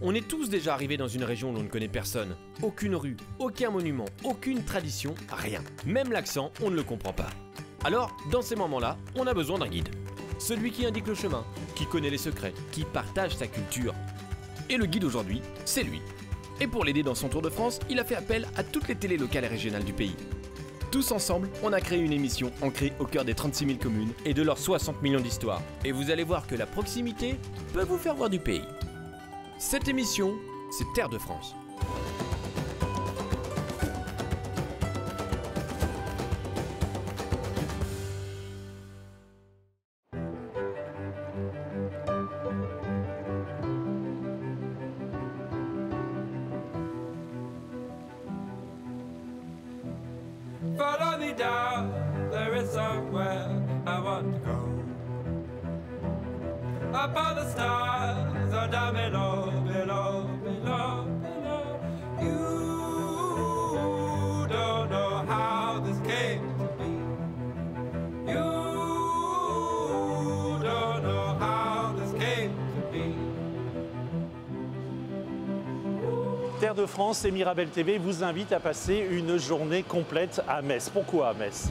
On est tous déjà arrivés dans une région où l'on ne connaît personne. Aucune rue, aucun monument, aucune tradition, rien. Même l'accent, on ne le comprend pas. Alors, dans ces moments-là, on a besoin d'un guide. Celui qui indique le chemin, qui connaît les secrets, qui partage sa culture. Et le guide aujourd'hui, c'est lui. Et pour l'aider dans son tour de France, il a fait appel à toutes les télés locales et régionales du pays. Tous ensemble, on a créé une émission ancrée au cœur des 36 000 communes et de leurs 60 millions d'histoires. Et vous allez voir que la proximité peut vous faire voir du pays. Cette émission, c'est Terre de France. Follow me down, there is somewhere I want to go. Up on the stars, or down below, below, below, below. You don't know how this came to be. You don't know how this came to be. Terre de France et Mirabel TV vous invite à passer une journée complète à Metz. Pourquoi à Metz?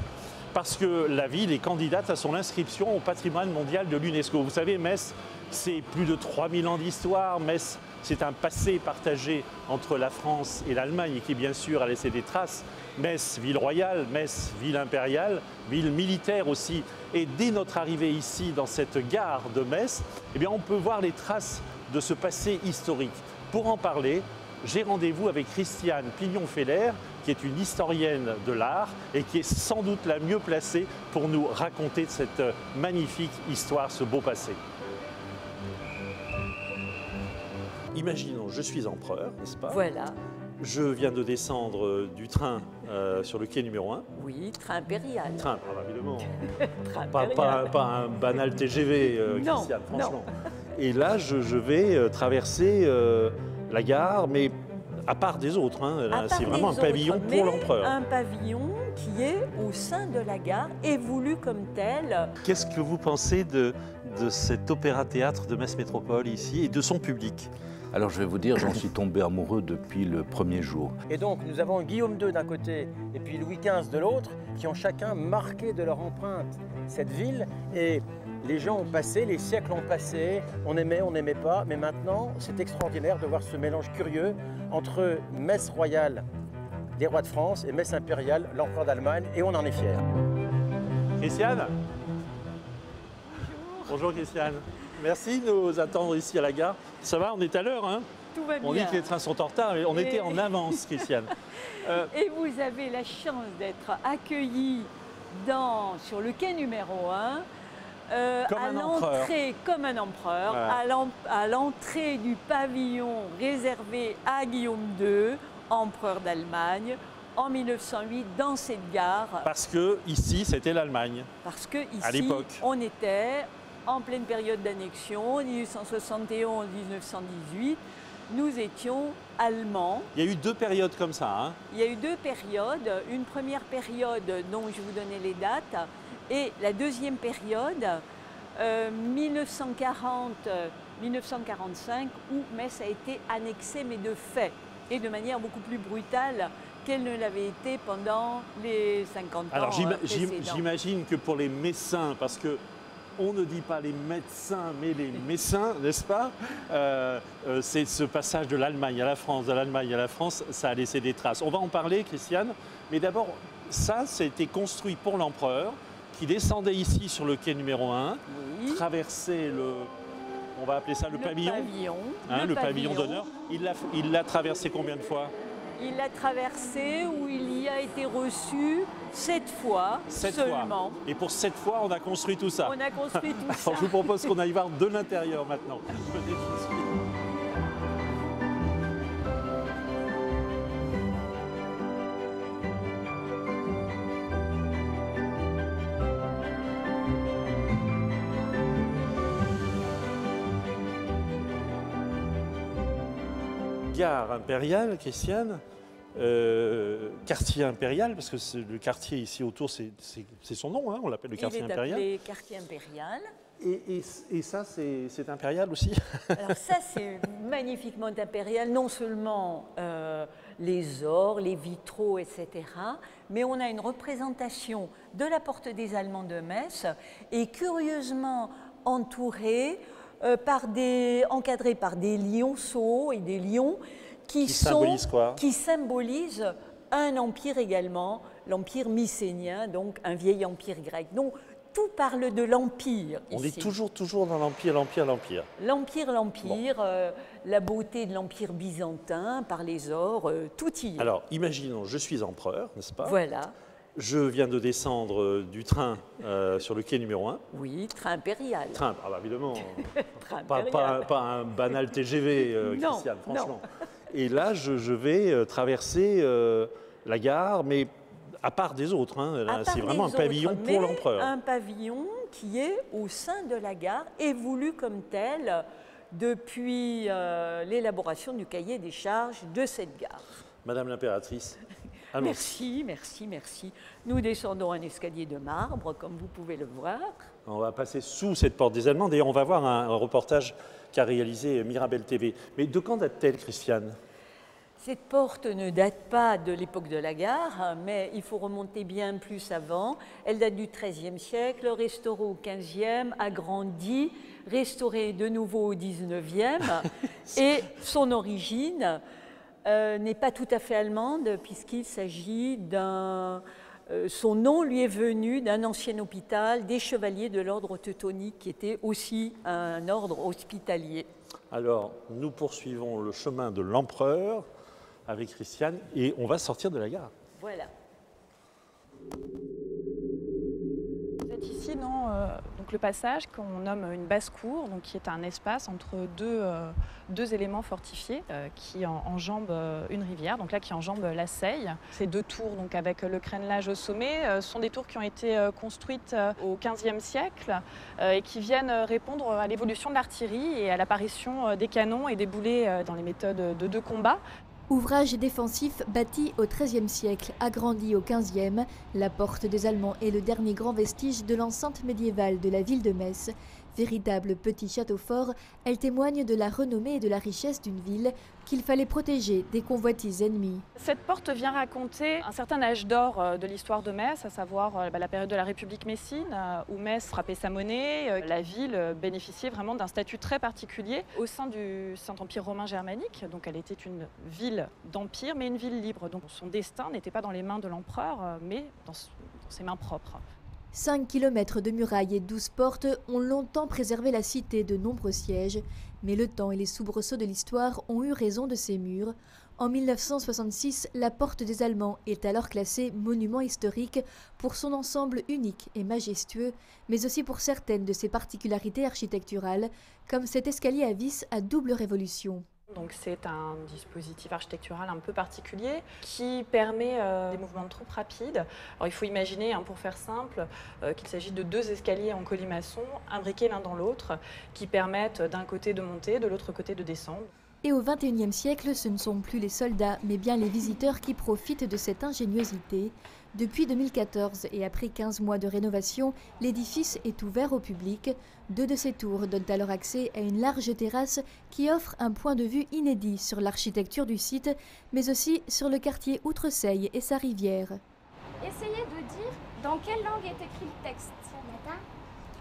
Parce que la ville est candidate à son inscription au patrimoine mondial de l'UNESCO. Vous savez, Metz, c'est plus de 3000 ans d'histoire. Metz, c'est un passé partagé entre la France et l'Allemagne qui, bien sûr, a laissé des traces. Metz, ville royale, Metz, ville impériale, ville militaire aussi. Et dès notre arrivée ici, dans cette gare de Metz, eh bien, on peut voir les traces de ce passé historique. Pour en parler, j'ai rendez-vous avec Christiane Pignon-Feller, qui est une historienne de l'art et qui est sans doute la mieux placée pour nous raconter cette magnifique histoire, ce beau passé. Imaginons, je suis empereur, n'est-ce pas? Voilà. Je viens de descendre du train sur le quai numéro 1. Oui, train impérial. Train, évidemment. Train Pas un banal TGV, Non, Christiane, franchement. non. Et là, je vais traverser la gare, mais à part des autres. Hein. C'est vraiment un pavillon pour l'empereur. Un pavillon qui est au sein de la gare et voulu comme tel. Qu'est-ce que vous pensez de cet opéra-théâtre de Metz Métropole ici et de son public? Alors je vais vous dire, j'en suis tombé amoureux depuis le premier jour. Et donc nous avons Guillaume II d'un côté et puis Louis XV de l'autre qui ont chacun marqué de leur empreinte cette ville. Et les gens ont passé, les siècles ont passé, on n'aimait pas, mais maintenant c'est extraordinaire de voir ce mélange curieux entre Metz royale, les rois de France, et Metz impériale, l'empereur d'Allemagne, et on en est fiers. Christiane? Bonjour Christiane. Merci de nous attendre ici à la gare. Ça va, on est à l'heure, hein? Tout va bien. On dit que les trains sont en retard, mais on était en avance, Christiane. Et vous avez la chance d'être accueilli sur le quai numéro 1. À l'entrée, comme un empereur, voilà. À l'entrée du pavillon réservé à Guillaume II, empereur d'Allemagne, en 1908, dans cette gare. Parce que ici, c'était l'Allemagne. Parce que ici, à l'époque, on était en pleine période d'annexion, 1871-1918. Nous étions allemands. Il y a eu deux périodes comme ça. Hein. Il y a eu deux périodes. Une première période dont je vous donnais les dates. Et la deuxième période, 1940-1945, où Metz a été annexée, mais de fait, et de manière beaucoup plus brutale qu'elle ne l'avait été pendant les 50 ans. Alors j'imagine que pour les Messins, parce que on ne dit pas les médecins, mais les Messins, n'est-ce pas? C'est ce passage de l'Allemagne à la France, de l'Allemagne à la France, ça a laissé des traces. On va en parler, Christiane, mais d'abord, ça a été construit pour l'empereur, qui descendait ici sur le quai numéro 1, oui. Traversait on va appeler ça le pavillon. Le pavillon d'honneur. Il l'a traversé combien de fois? Il l'a traversé où il y a été reçu 7 fois seulement. Et pour 7 fois, on a construit tout ça. On a construit tout ça. Alors, je vous propose qu'on aille voir de l'intérieur maintenant. Gare impériale, Christiane, quartier impérial, parce que le quartier ici autour, c'est son nom, hein, on l'appelle le quartier impérial. Il est appelé quartier impérial. Et ça, c'est impérial aussi? Alors ça, c'est magnifiquement impérial, non seulement les ors, les vitraux, etc., mais on a une représentation de la porte des Allemands de Metz, et curieusement entourée, encadrée par des lionceaux et des lions qui symbolisent quoi? Qui symbolisent un empire également, l'empire mycénien, donc un vieil empire grec. Donc, tout parle de l'Empire. On est toujours dans l'Empire. L'Empire, la beauté de l'Empire byzantin par les ors, tout y est. Alors, imaginons, je suis empereur, n'est-ce pas? Voilà. Je viens de descendre du train sur le quai numéro 1. Oui, train impérial. Train, ah bah évidemment. Train pas un banal TGV, non, Christiane, franchement. Non. Et là, je vais traverser la gare, mais à part des autres, hein, c'est vraiment un pavillon pour l'empereur. Un pavillon qui est au sein de la gare et voulu comme tel depuis l'élaboration du cahier des charges de cette gare. Madame l'impératrice, merci. Nous descendons un escalier de marbre, comme vous pouvez le voir. On va passer sous cette porte des Allemands. D'ailleurs, on va voir un reportage qu'a réalisé Mirabel TV. Mais de quand date-t-elle, Christiane? Cette porte ne date pas de l'époque de la gare, mais il faut remonter bien plus avant. Elle date du XIIIe siècle, restaurée au XVe, agrandie, restaurée de nouveau au XIXe. Et son origine n'est pas tout à fait allemande, puisqu'il s'agit d'un... son nom lui est venu d'un ancien hôpital des chevaliers de l'ordre teutonique, qui était aussi un ordre hospitalier. Alors, nous poursuivons le chemin de l'empereur avec Christiane et on va sortir de la gare. Voilà. Vous êtes ici dans donc le passage qu'on nomme une basse-cour, donc qui est un espace entre deux éléments fortifiés qui enjambent une rivière, donc là qui enjambe la Seille. Ces deux tours, donc avec le crénelage au sommet, sont des tours qui ont été construites au XVe siècle et qui viennent répondre à l'évolution de l'artillerie et à l'apparition des canons et des boulets dans les méthodes de combat. Ouvrage défensif bâti au XIIIe siècle, agrandi au XVe, la porte des Allemands est le dernier grand vestige de l'enceinte médiévale de la ville de Metz. Véritable petit château fort, elle témoigne de la renommée et de la richesse d'une ville qu'il fallait protéger des convoitises ennemies. Cette porte vient raconter un certain âge d'or de l'histoire de Metz, à savoir la période de la République messine, où Metz frappait sa monnaie. La ville bénéficiait vraiment d'un statut très particulier au sein du Saint-Empire romain germanique. Donc elle était une ville d'empire, mais une ville libre. Donc son destin n'était pas dans les mains de l'empereur, mais dans ses mains propres. 5 kilomètres de murailles et 12 portes ont longtemps préservé la cité de nombreux sièges, mais le temps et les soubresauts de l'histoire ont eu raison de ces murs. En 1966, la porte des Allemands est alors classée monument historique pour son ensemble unique et majestueux, mais aussi pour certaines de ses particularités architecturales, comme cet escalier à vis à double révolution. Donc c'est un dispositif architectural un peu particulier qui permet des mouvements de troupes rapides. Alors il faut imaginer, pour faire simple, qu'il s'agit de deux escaliers en colimaçon imbriqués l'un dans l'autre qui permettent d'un côté de monter, de l'autre côté de descendre. Et au XXIe siècle, ce ne sont plus les soldats, mais bien les visiteurs qui profitent de cette ingéniosité. Depuis 2014 et après 15 mois de rénovation, l'édifice est ouvert au public. 2 de ses tours donnent alors accès à une large terrasse qui offre un point de vue inédit sur l'architecture du site, mais aussi sur le quartier Outreseille et sa rivière. Essayez de dire dans quelle langue est écrit le texte. Latin.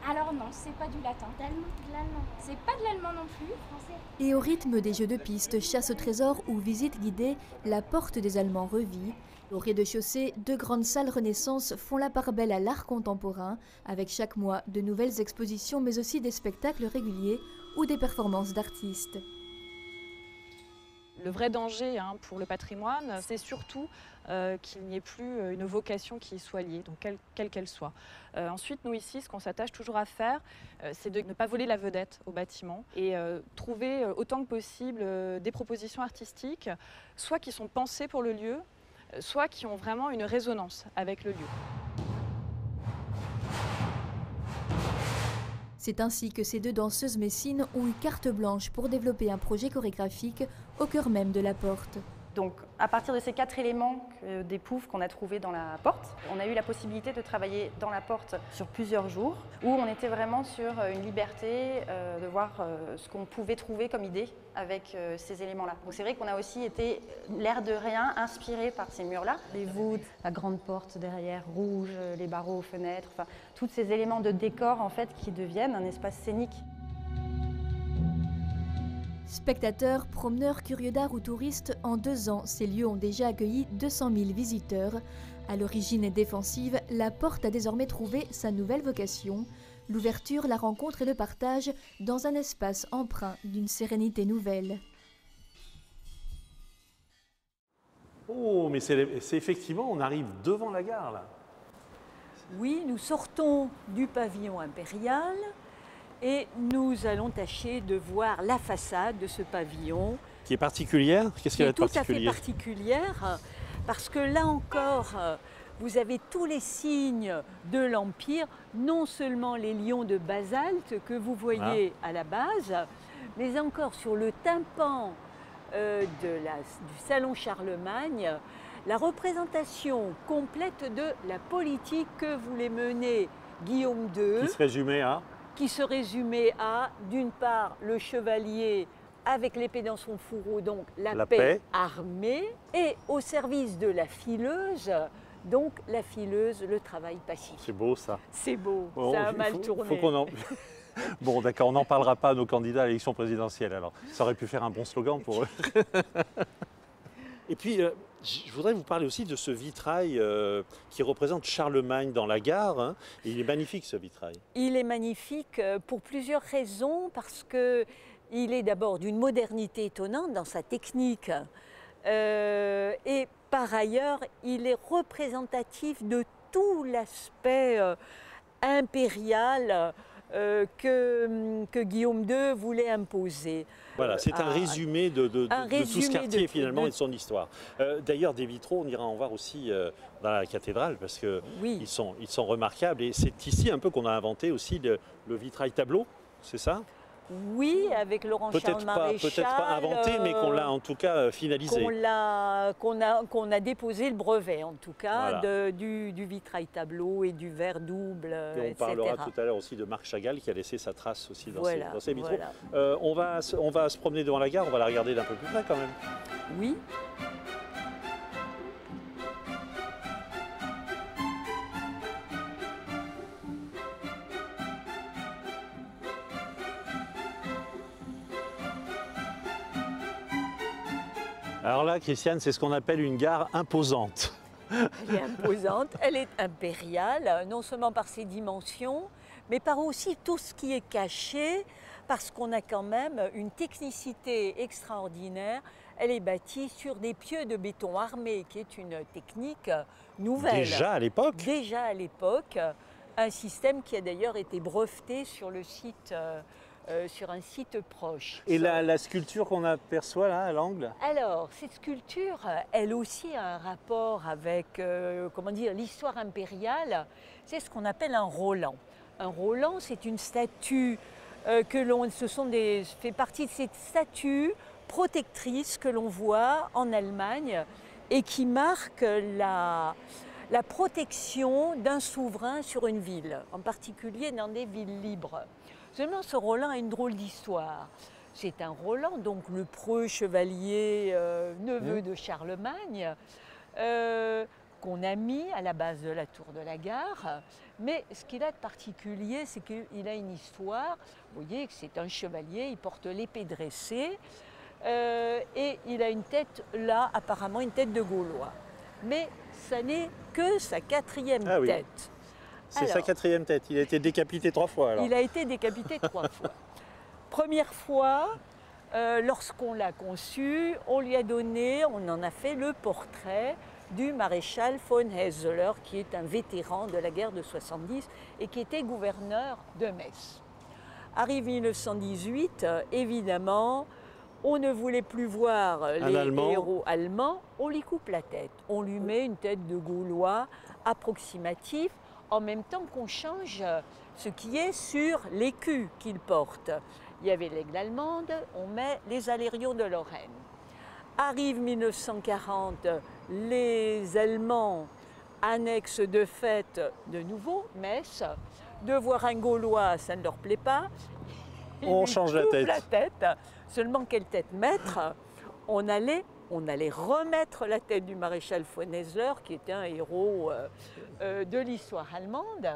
Alors non, c'est pas du latin. L'allemand. C'est pas de l'allemand non plus. Français. Et au rythme des jeux de piste, chasse au trésor ou visite guidée, la porte des Allemands revit. Au rez-de-chaussée, 2 grandes salles Renaissance font la part belle à l'art contemporain, avec chaque mois de nouvelles expositions, mais aussi des spectacles réguliers ou des performances d'artistes. Le vrai danger pour le patrimoine, c'est surtout qu'il n'y ait plus une vocation qui y soit liée, donc quelle qu'elle soit. Ensuite, nous ici, ce qu'on s'attache toujours à faire, c'est de ne pas voler la vedette au bâtiment et trouver autant que possible des propositions artistiques, soit qui sont pensées pour le lieu, soit qui ont vraiment une résonance avec le lieu. C'est ainsi que ces 2 danseuses messines ont eu carte blanche pour développer un projet chorégraphique au cœur même de la porte. Donc à partir de ces 4 éléments des poufs qu'on a trouvés dans la porte, on a eu la possibilité de travailler dans la porte sur plusieurs jours, où on était vraiment sur une liberté de voir ce qu'on pouvait trouver comme idée avec ces éléments-là. Donc c'est vrai qu'on a aussi été, l'air de rien, inspiré par ces murs-là. Les voûtes, la grande porte derrière rouge, les barreaux aux fenêtres, enfin, tous ces éléments de décor en fait qui deviennent un espace scénique. Spectateurs, promeneurs, curieux d'art ou touristes, en 2 ans, ces lieux ont déjà accueilli 200 000 visiteurs. À l'origine défensive, la porte a désormais trouvé sa nouvelle vocation. L'ouverture, la rencontre et le partage dans un espace empreint d'une sérénité nouvelle. Oh, mais c'est effectivement, on arrive devant la gare là. Oui, nous sortons du pavillon impérial. Et nous allons tâcher de voir la façade de ce pavillon. Qui est particulière? Qu'est-ce qu'elle est particulier? Tout à fait particulière, parce que là encore, vous avez tous les signes de l'Empire, non seulement les lions de basalte que vous voyez à la base, mais encore sur le tympan du salon Charlemagne, la représentation complète de la politique que voulait mener Guillaume II. Qui se résumait à d'une part, le chevalier avec l'épée dans son fourreau, donc la paix armée, et au service de la fileuse, donc la fileuse, le travail pacifique. C'est beau ça. C'est beau, bon, ça a mal tourné. Bon d'accord, on n'en parlera pas à nos candidats à l'élection présidentielle alors. Ça aurait pu faire un bon slogan pour eux. Et puis, je voudrais vous parler aussi de ce vitrail qui représente Charlemagne dans la gare. Hein. Il est magnifique ce vitrail. Il est magnifique pour plusieurs raisons, parce qu'il est d'abord d'une modernité étonnante dans sa technique. Et par ailleurs, il est représentatif de tout l'aspect impérial que Guillaume II voulait imposer. Voilà, c'est un résumé de tout ce quartier finalement et de son histoire. D'ailleurs, des vitraux, on ira en voir aussi dans la cathédrale parce qu'ils sont remarquables. Et c'est ici un peu qu'on a inventé aussi le vitrail tableau, c'est ça? Oui, avec Laurent Charles Maréchal. Peut-être pas inventé, mais qu'on l'a en tout cas finalisé. Qu'on a déposé le brevet, en tout cas, voilà. du vitrail tableau et du verre double, et on parlera tout à l'heure aussi de Marc Chagall qui a laissé sa trace aussi dans ces vitraux. Voilà. On va se promener devant la gare, on va la regarder d'un peu plus près quand même. Oui. Alors là, Christiane, c'est ce qu'on appelle une gare imposante. Elle est imposante, elle est impériale, non seulement par ses dimensions, mais par aussi tout ce qui est caché, parce qu'on a quand même une technicité extraordinaire. Elle est bâtie sur des pieux de béton armé, qui est une technique nouvelle. Déjà à l'époque? Déjà à l'époque, un système qui a d'ailleurs été breveté sur le site. Sur un site proche. Et la sculpture qu'on aperçoit là, à l'angle? Alors, cette sculpture, elle aussi a un rapport avec l'histoire impériale. C'est ce qu'on appelle un Roland. Un Roland, c'est une statue fait partie de ces statues protectrices que l'on voit en Allemagne et qui marquent la protection d'un souverain sur une ville, en particulier dans des villes libres. Seulement, ce Roland a une drôle d'histoire. C'est un Roland, donc le preux chevalier neveu de Charlemagne, qu'on a mis à la base de la tour de la gare. Mais ce qu'il a de particulier, c'est qu'il a une histoire. Vous voyez que c'est un chevalier, il porte l'épée dressée et il a une tête, là, apparemment une tête de Gaulois. Mais ça n'est que sa 4e tête. C'est sa 4e tête, il a été décapité 3 fois alors. Il a été décapité 3 fois. Première fois, lorsqu'on l'a conçu, on lui a donné, on en a fait le portrait du maréchal von Haeseler, qui est un vétéran de la guerre de 70 et qui était gouverneur de Metz. Arrive 1918, évidemment, on ne voulait plus voir les héros allemands, on lui coupe la tête. On lui met une tête de Gaulois approximative, en même temps qu'on change ce qui est sur l'écu qu'il porte. Il y avait l'aigle allemande, on met les alérions de Lorraine. Arrive 1940, les Allemands annexent de fait de nouveau Metz. De voir un Gaulois, ça ne leur plaît pas. On change la tête. Seulement, quelle tête mettre? On allait remettre la tête du maréchal von Essler, qui était un héros de l'histoire allemande.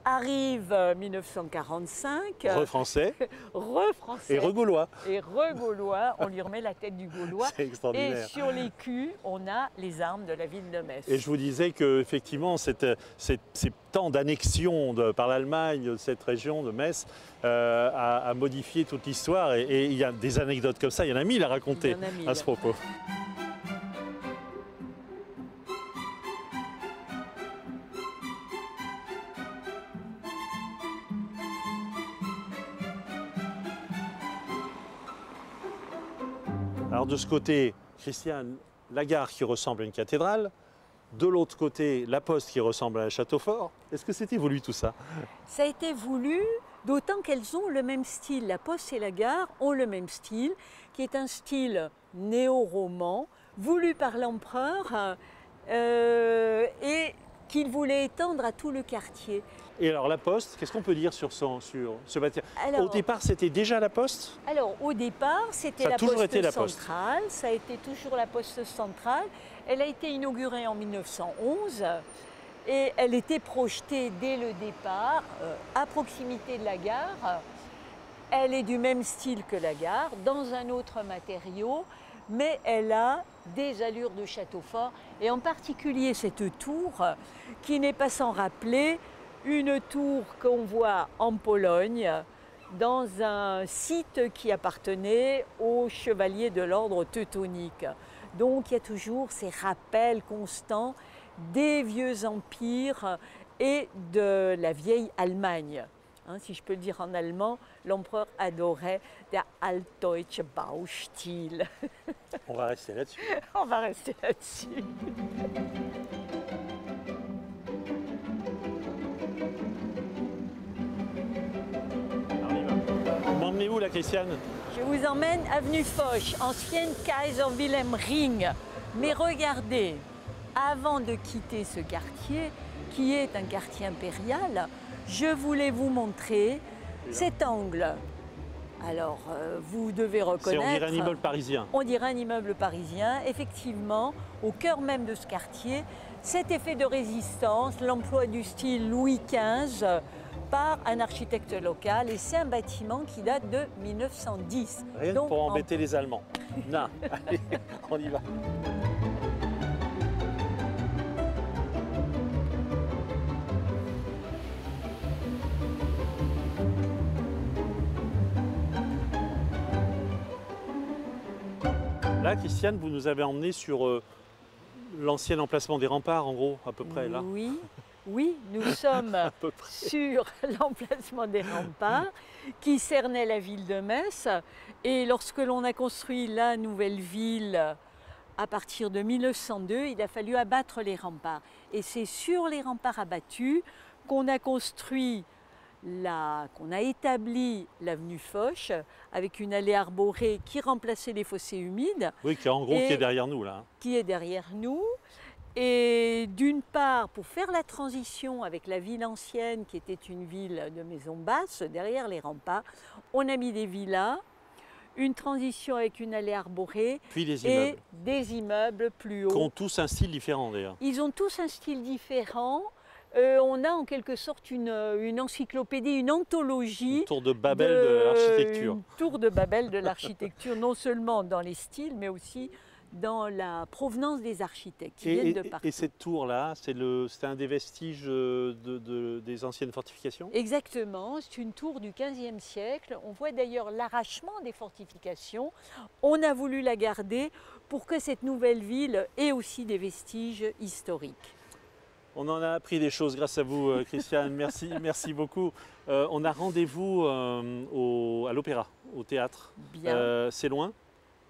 Arrive 1945. Refrançais. Refrançais. Et regaulois. Et regaulois, on lui remet la tête du Gaulois. C'est extraordinaire. Et sur l'écu, on a les armes de la ville de Metz. Et je vous disais qu'effectivement, ces temps d'annexion par l'Allemagne de cette région de Metz a modifié toute l'histoire. Et il y a des anecdotes comme ça, il y en a 1000 à raconter à ce propos. Alors de ce côté, Christiane, la gare qui ressemble à une cathédrale. De l'autre côté, la poste qui ressemble à un château fort. Est-ce que c'était voulu tout ça? Ça a été voulu, d'autant qu'elles ont le même style. La poste et la gare ont le même style, qui est un style néo-roman, voulu par l'empereur et qu'il voulait étendre à tout le quartier. Et alors la poste, qu'est-ce qu'on peut dire sur ce bâtiment? Alors, au départ, c'était déjà la poste? Alors au départ, c'était la poste centrale. Ça a été toujours la poste centrale. Elle a été inaugurée en 1911 et elle était projetée dès le départ à proximité de la gare. Elle est du même style que la gare, dans un autre matériau, mais elle a des allures de château fort et en particulier cette tour qui n'est pas sans rappeler une tour qu'on voit en Pologne dans un site qui appartenait aux chevaliers de l'ordre teutonique. Donc il y a toujours ces rappels constants des vieux empires et de la vieille Allemagne. Hein, si je peux le dire en allemand, l'empereur adorait der altdeutsche Baustil. On va rester là-dessus. On va rester là-dessus. M'emmenez-vous là, Christiane? Je vous emmène avenue Foch, ancienne Kaiser Wilhelm Ring. Mais regardez, avant de quitter ce quartier, qui est un quartier impérial, je voulais vous montrer cet angle. Alors, vous devez reconnaître... On dirait un immeuble parisien. On dirait un immeuble parisien. Effectivement, au cœur même de ce quartier, cet effet de résistance, l'emploi du style Louis XV par un architecte local. Et c'est un bâtiment qui date de 1910. Rien donc, pour embêter les Allemands. Non, allez, on y va. Là, Christiane, vous nous avez emmenés sur l'ancien emplacement des remparts, en gros, à peu près, là. Oui, nous sommes sur l'emplacement des remparts qui cernaient la ville de Metz. Et lorsque l'on a construit la nouvelle ville à partir de 1902, il a fallu abattre les remparts. Et c'est sur les remparts abattus qu'on a construit qu'on a établi l'avenue Foch avec une allée arborée qui remplaçait les fossés humides. Oui, qui est derrière nous là. Qui est derrière nous. Et d'une part, pour faire la transition avec la ville ancienne, qui était une ville de maisons basses, derrière les remparts, on a mis des villas, une transition avec une allée arborée, puis des immeubles. Et des immeubles plus hauts. Qui ont tous un style différent d'ailleurs. Ils ont tous un style différent. On a en quelque sorte une encyclopédie, une anthologie. Une tour de Babel de l'architecture. Une tour de Babel de l'architecture, non seulement dans les styles, mais aussi dans la provenance des architectes qui viennent de partout. Et cette tour-là, c'est un des vestiges des anciennes fortifications? Exactement, c'est une tour du XVe siècle. On voit d'ailleurs l'arrachement des fortifications. On a voulu la garder pour que cette nouvelle ville ait aussi des vestiges historiques. On en a appris des choses grâce à vous, Christiane. Merci beaucoup. On a rendez-vous à l'Opéra, au théâtre. Bien. C'est loin?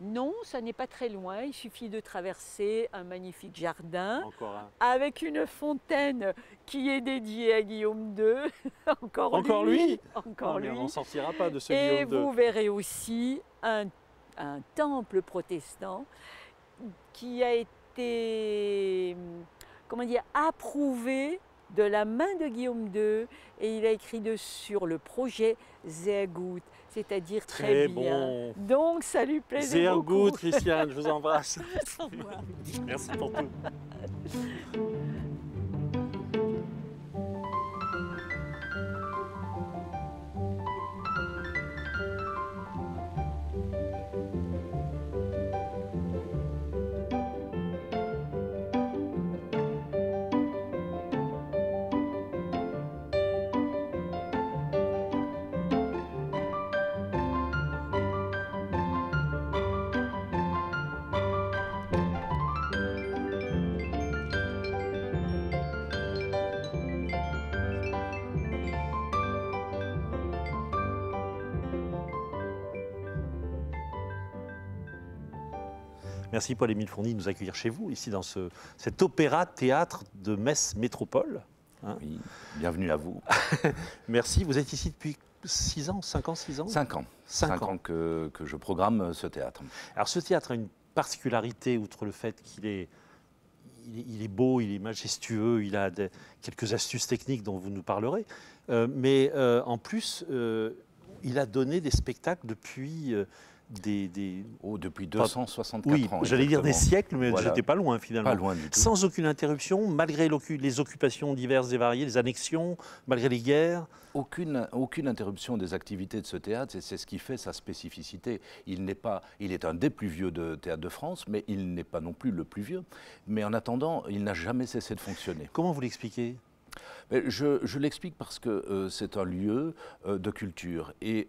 Non, ça n'est pas très loin. Il suffit de traverser un magnifique jardin Encore avec une fontaine qui est dédiée à Guillaume II. Encore lui. On n'en sortira pas de ce Guillaume II. Et vous verrez aussi un un temple protestant qui a été, comment dire, approuvé de la main de Guillaume II, et il a écrit dessus sur le projet Sehr gut, c'est-à-dire très bien. Bon. Donc ça lui plaisait Sehr beaucoup. gut, Christiane, je vous embrasse. Au revoir. Merci pour tout. Merci Paul-Émile Fourny de nous accueillir chez vous, ici dans cet opéra-théâtre de Metz Métropole. Hein, oui, bienvenue à vous. Merci, vous êtes ici depuis 6 ans, 5 ans, 6 ans 5 ans. 5 ans que je programme ce théâtre. Alors ce théâtre a une particularité, outre le fait qu'il est, il est beau, il est majestueux, il a quelques astuces techniques dont vous nous parlerez, mais en plus, il a donné des spectacles depuis... depuis 264 oui, ans. J'allais dire des siècles, mais voilà. j'étais pas loin finalement. Pas loin du tout. Sans aucune interruption, malgré les occupations diverses et variées, les annexions, malgré les guerres. Aucune interruption des activités de ce théâtre, et c'est ce qui fait sa spécificité. Il est un des plus vieux théâtres de France, mais il n'est pas non plus le plus vieux. Mais en attendant, il n'a jamais cessé de fonctionner. Comment vous l'expliquez ? Je l'explique parce que c'est un lieu de culture, et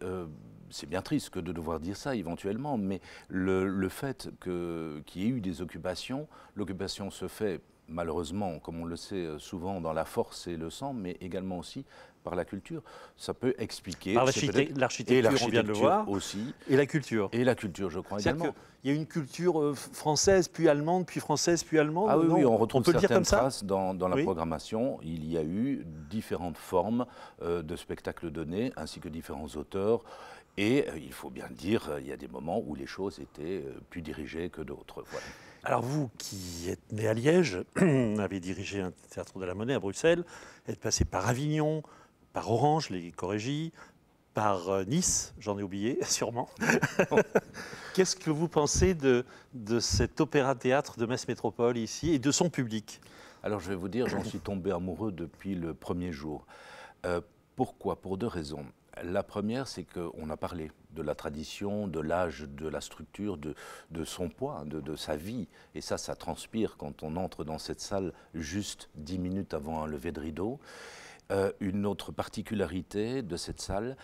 c'est bien triste que de devoir dire ça éventuellement, mais le fait qu'il y ait eu des occupations, l'occupation se fait malheureusement, comme on le sait souvent, dans la force et le sang, mais également aussi par la culture. Ça peut expliquer... Par l'architecture, on vient de le voir, aussi. Et la culture. Et la culture, je crois également. Il y a une culture française, puis allemande, puis française, puis allemande. Ah oui, oui, on retrouve certaines ça traces dans la programmation. Il y a eu différentes formes de spectacles donnés, ainsi que différents auteurs. Et il faut bien le dire, il y a des moments où les choses étaient plus dirigées que d'autres. Voilà. Alors vous, qui êtes né à Liège, avez dirigé un théâtre de la Monnaie à Bruxelles, êtes passé par Avignon, par Orange, les Corégies, par Nice, j'en ai oublié sûrement. Qu'est-ce que vous pensez de cet opéra-théâtre de Metz Métropole ici et de son public? Alors je vais vous dire, j'en suis tombé amoureux depuis le premier jour. Pourquoi? Pour 2 raisons. La première, c'est qu'on a parlé de la tradition, de l'âge, de la structure, de son poids, de sa vie. Et ça transpire quand on entre dans cette salle juste 10 minutes avant un lever de rideau. Une autre particularité de cette salle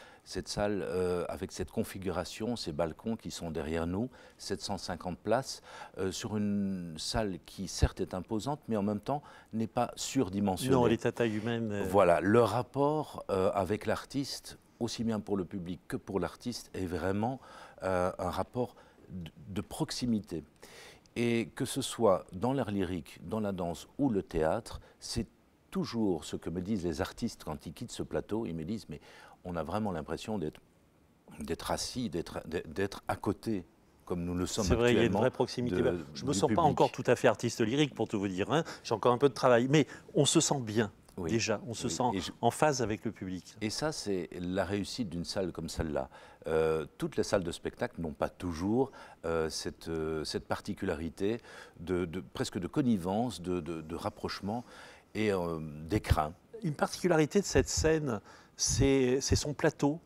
avec cette configuration, ces balcons qui sont derrière nous, 750 places, sur une salle qui certes est imposante, mais en même temps n'est pas surdimensionnée. Non, elle est à taille humaine. Voilà, le rapport avec l'artiste, aussi bien pour le public que pour l'artiste, est vraiment un rapport de proximité. Et que ce soit dans l'art lyrique, dans la danse ou le théâtre, c'est toujours ce que me disent les artistes quand ils quittent ce plateau. Ils me disent, mais on a vraiment l'impression d'être assis, d'être à côté, comme nous le sommes actuellement. C'est vrai, il y a une vraie proximité. Je ne me sens pas encore tout à fait artiste lyrique, pour tout vous dire. Hein. J'ai encore un peu de travail. Mais on se sent bien. Oui, déjà, on se sent en phase avec le public. Et ça, c'est la réussite d'une salle comme celle-là. Toutes les salles de spectacle n'ont pas toujours cette particularité presque de connivence, de rapprochement et d'écrin. Une particularité de cette scène, c'est son plateau.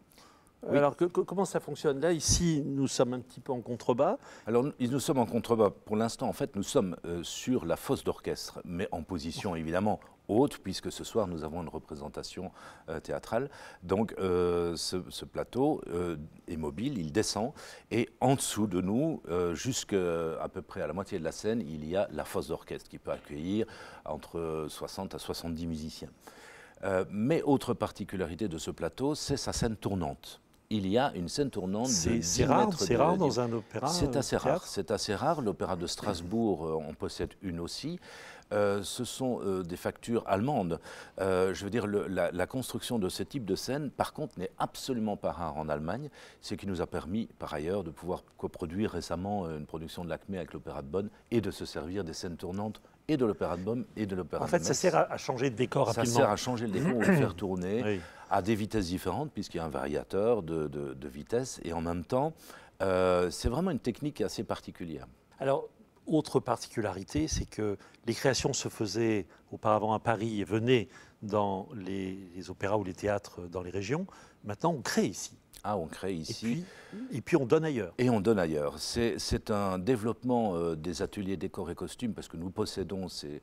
Oui. Alors, comment ça fonctionne? Là, ici, nous sommes un petit peu en contrebas. Alors, nous sommes en contrebas. Pour l'instant, en fait, nous sommes sur la fosse d'orchestre, mais en position, évidemment, haute, puisque ce soir, nous avons une représentation théâtrale. Donc, ce plateau est mobile, il descend. Et en dessous de nous, jusqu'à peu près à la moitié de la scène, il y a la fosse d'orchestre qui peut accueillir entre 60 à 70 musiciens. Mais autre particularité de ce plateau, c'est sa scène tournante. il y a une scène tournante de 10 c'est rare, mètres c'est rare dans un opéra. C'est assez théâtre. rare. C'est assez rare. L'opéra de Strasbourg en possède une aussi. Ce sont des factures allemandes. Je veux dire, la construction de ce type de scène, par contre, n'est absolument pas rare en Allemagne, ce qui nous a permis, par ailleurs, de pouvoir coproduire récemment une production de l'Acmé avec l'Opéra de Bonn et de se servir des scènes tournantes et de l'Opéra de Bonn et de l'Opéra de Metz. En fait, ça sert à changer de décor rapidement. Ça sert à changer le décor, le faire tourner Oui. à des vitesses différentes, puisqu'il y a un variateur de vitesse, et en même temps, c'est vraiment une technique assez particulière. Alors, autre particularité, c'est que les créations se faisaient auparavant à Paris et venaient dans les opéras ou les théâtres dans les régions. Maintenant, on crée ici. Ah, on crée ici. Et puis on donne ailleurs. Et on donne ailleurs. C'est un développement des ateliers décors et costumes, parce que nous possédons ces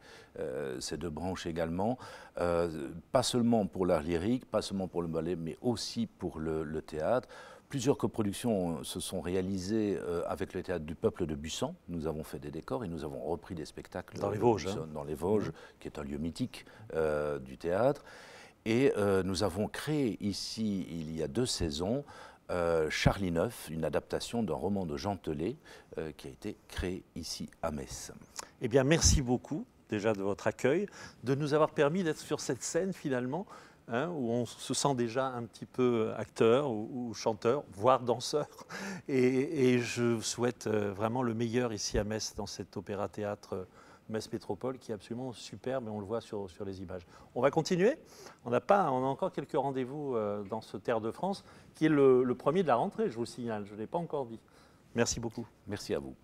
deux branches également, pas seulement pour l'art lyrique, pas seulement pour le ballet, mais aussi pour le théâtre. Plusieurs coproductions se sont réalisées avec le Théâtre du Peuple de Busan. Nous avons fait des décors et nous avons repris des spectacles dans les Vosges, dans les Vosges, qui est un lieu mythique du théâtre. Et nous avons créé ici, il y a 2 saisons, Charlie IX, une adaptation d'un roman de Jean Telet qui a été créé ici à Metz. Eh bien, merci beaucoup déjà de votre accueil, de nous avoir permis d'être sur cette scène finalement, hein, où on se sent déjà un petit peu acteur ou chanteur, voire danseur. Et je vous souhaite vraiment le meilleur ici à Metz, dans cet opéra-théâtre Metz Métropole, qui est absolument superbe, et on le voit sur les images. On va continuer. On a encore quelques rendez-vous dans ce Terre de France, qui est le premier de la rentrée, je vous le signale. Je ne l'ai pas encore dit. Merci beaucoup. Merci à vous.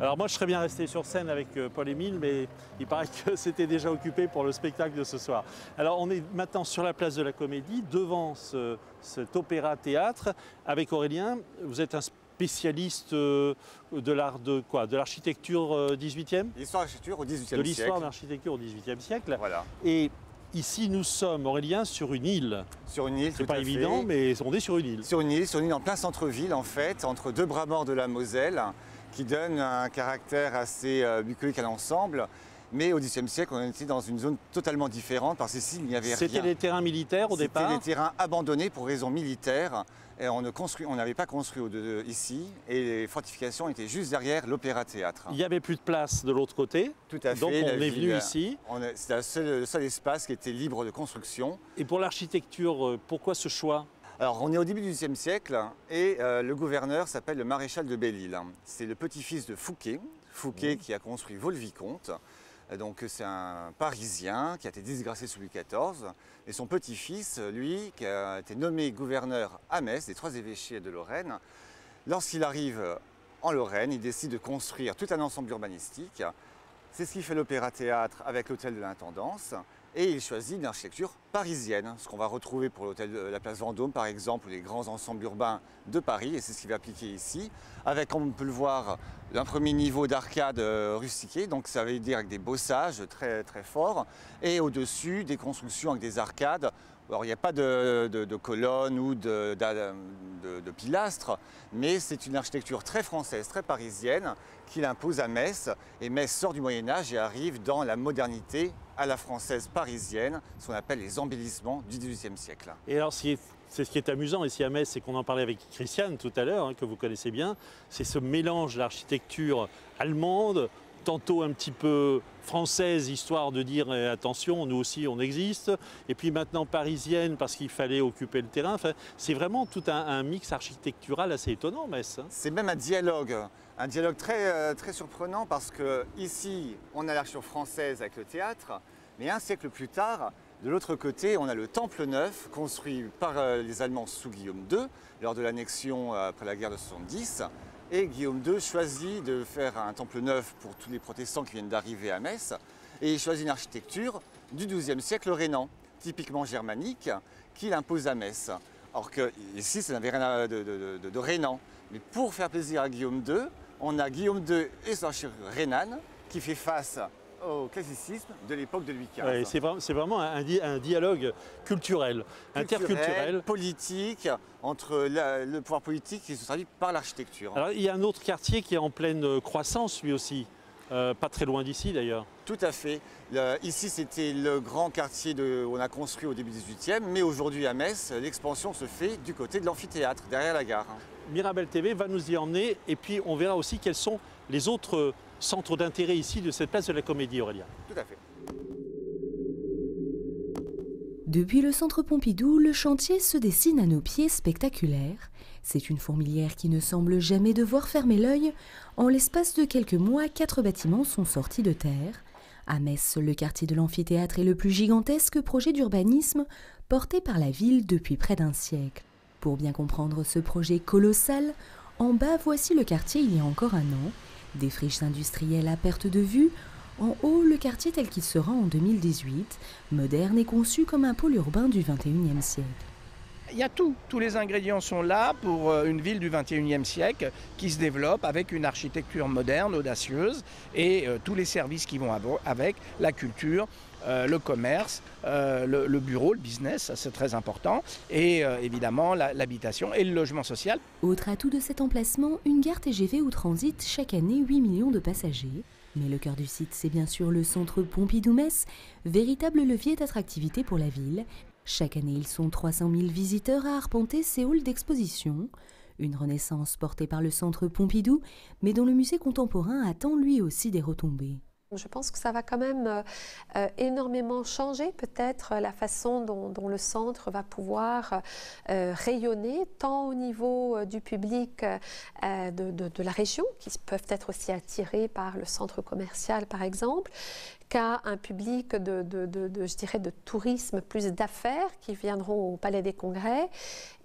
Alors moi, je serais bien resté sur scène avec Paul-Émile, mais il paraît que c'était déjà occupé pour le spectacle de ce soir. Alors on est maintenant sur la place de la Comédie, devant cet opéra-théâtre, avec Aurélien. Vous êtes un spécialiste de l'art de quoi? De l'architecture 18e? L'histoire de l'architecture au 18e siècle. De l'histoire de l'architecture au 18e siècle. Voilà. Et ici, nous sommes, Aurélien, sur une île. Sur une île, c'est pas évident, mais on est sur une île. Sur une île en plein centre-ville, en fait, entre 2 bras morts de la Moselle, qui donne un caractère assez bucolique à l'ensemble. Mais au XXe siècle, on était dans une zone totalement différente, parce qu'ici, il n'y avait rien. C'était des terrains militaires au départ? C'était des terrains abandonnés pour raisons militaires. Et on n'avait pas construit ici, et les fortifications étaient juste derrière l'opéra-théâtre. Il n'y avait plus de place de l'autre côté. Tout à fait. Donc on est venu ici. C'est le seul espace qui était libre de construction. Et pour l'architecture, pourquoi ce choix? Alors, on est au début du XVIIIe siècle et le gouverneur s'appelle le maréchal de Belle-Île. C'est le petit-fils de Fouquet, qui a construit Vaux-le-Vicomte. Donc, c'est un Parisien qui a été disgracé sous Louis XIV. Et son petit-fils, lui, qui a été nommé gouverneur à Metz, des 3 évêchés de Lorraine, lorsqu'il arrive en Lorraine, il décide de construire tout un ensemble urbanistique. C'est ce qui fait l'opéra-théâtre avec l'hôtel de l'Intendance. Et il choisit une architecture parisienne, ce qu'on va retrouver pour l'hôtel de la place Vendôme, par exemple, ou les grands ensembles urbains de Paris, et c'est ce qu'il va appliquer ici, avec, comme on peut le voir, un premier niveau d'arcade rustiquée, donc ça veut dire avec des bossages très, très forts, et au-dessus, des constructions avec des arcades. Alors, il n'y a pas de colonnes ou de pilastres, mais c'est une architecture très française, très parisienne, qu'il impose à Metz. Et Metz sort du Moyen-Âge et arrive dans la modernité à la française parisienne, ce qu'on appelle les embellissements du XVIIIe siècle. Et alors, c'est ce qui est amusant ici à Metz, c'est qu'on en parlait avec Christiane tout à l'heure, hein, que vous connaissez bien, c'est ce mélange d'architecture allemande, tantôt un petit peu française, histoire de dire attention, nous aussi on existe, et puis maintenant parisienne parce qu'il fallait occuper le terrain. Enfin, c'est vraiment tout un mix architectural assez étonnant, Metz. C'est même un dialogue très, très surprenant, parce que ici on a l'architecture française avec le théâtre, mais un siècle plus tard, de l'autre côté, on a le Temple Neuf, construit par les Allemands sous Guillaume II, lors de l'annexion après la guerre de 70. Et Guillaume II choisit de faire un temple neuf pour tous les protestants qui viennent d'arriver à Metz. Et il choisit une architecture du XIIe siècle rhénan, typiquement germanique, qu'il impose à Metz. Or que ici, ça n'avait rien de rhénan. Mais pour faire plaisir à Guillaume II, on a Guillaume II et son architecture rhénane qui fait face au classicisme de l'époque de Louis XV. Ouais, c'est vraiment un dialogue culturel, interculturel. Politique, entre le pouvoir politique qui se traduit par l'architecture. Alors il y a un autre quartier qui est en pleine croissance lui aussi, pas très loin d'ici d'ailleurs. Tout à fait. Ici c'était le grand quartier où on a construit au début du XVIIIe, mais aujourd'hui à Metz, l'expansion se fait du côté de l'amphithéâtre, derrière la gare. Mirabel TV va nous y emmener et puis on verra aussi quels sont les autres centre d'intérêt ici de cette place de la Comédie, Aurélien. Tout à fait. Depuis le centre Pompidou, le chantier se dessine à nos pieds spectaculaire. C'est une fourmilière qui ne semble jamais devoir fermer l'œil. En l'espace de quelques mois, 4 bâtiments sont sortis de terre. À Metz, le quartier de l'amphithéâtre est le plus gigantesque projet d'urbanisme porté par la ville depuis près d'un siècle. Pour bien comprendre ce projet colossal, en bas, voici le quartier il y a encore un an. Des friches industrielles à perte de vue. En haut, le quartier tel qu'il sera en 2018, moderne et conçu comme un pôle urbain du XXIe siècle. Il y a tout, tous les ingrédients sont là pour une ville du XXIe siècle qui se développe avec une architecture moderne, audacieuse et tous les services qui vont avec, la culture, le commerce, le bureau, le business, ça c'est très important, et évidemment l'habitation et le logement social. Autre atout de cet emplacement, une gare TGV où transitent chaque année 8 millions de passagers. Mais le cœur du site, c'est bien sûr le centre Pompidou-Metz, véritable levier d'attractivité pour la ville. Chaque année, ils sont 300 000 visiteurs à arpenter ces halls d'exposition. Une renaissance portée par le centre Pompidou, mais dont le musée contemporain attend lui aussi des retombées. Je pense que ça va quand même énormément changer peut-être la façon dont le centre va pouvoir rayonner, tant au niveau du public de la région, qui peuvent être aussi attirés par le centre commercial par exemple, qu'à un public je dirais de tourisme, plus d'affaires qui viendront au Palais des Congrès.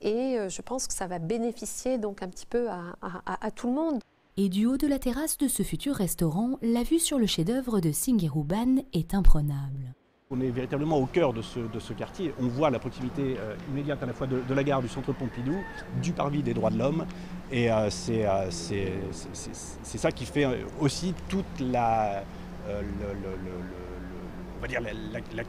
Et je pense que ça va bénéficier donc un petit peu à tout le monde. Et du haut de la terrasse de ce futur restaurant, la vue sur le chef-d'œuvre de Singueruban est imprenable. On est véritablement au cœur de ce quartier. On voit la proximité immédiate à la fois de la gare du centre Pompidou, du parvis des droits de l'homme. Et c'est ça qui fait aussi toute la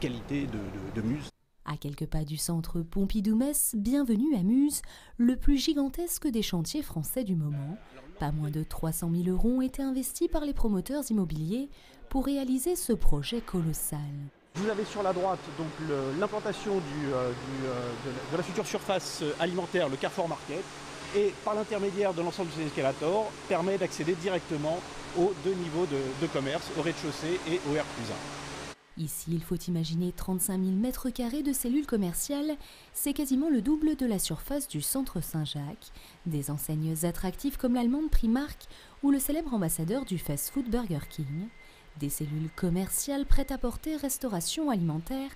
qualité de Muse. À quelques pas du centre Pompidou-Metz, bienvenue à Muse, le plus gigantesque des chantiers français du moment. Pas moins de 300 000 € ont été investis par les promoteurs immobiliers pour réaliser ce projet colossal. Vous avez sur la droite donc l'implantation de la future surface alimentaire, le Carrefour Market, et par l'intermédiaire de l'ensemble de ces escalators, permet d'accéder directement aux 2 niveaux de commerce, au rez-de-chaussée et au R+1. Ici, il faut imaginer 35 000 m² de cellules commerciales. C'est quasiment le double de la surface du centre Saint-Jacques. Des enseignes attractives comme l'allemande Primark ou le célèbre ambassadeur du fast-food Burger King. Des cellules commerciales prêt-à-porter, restauration alimentaire.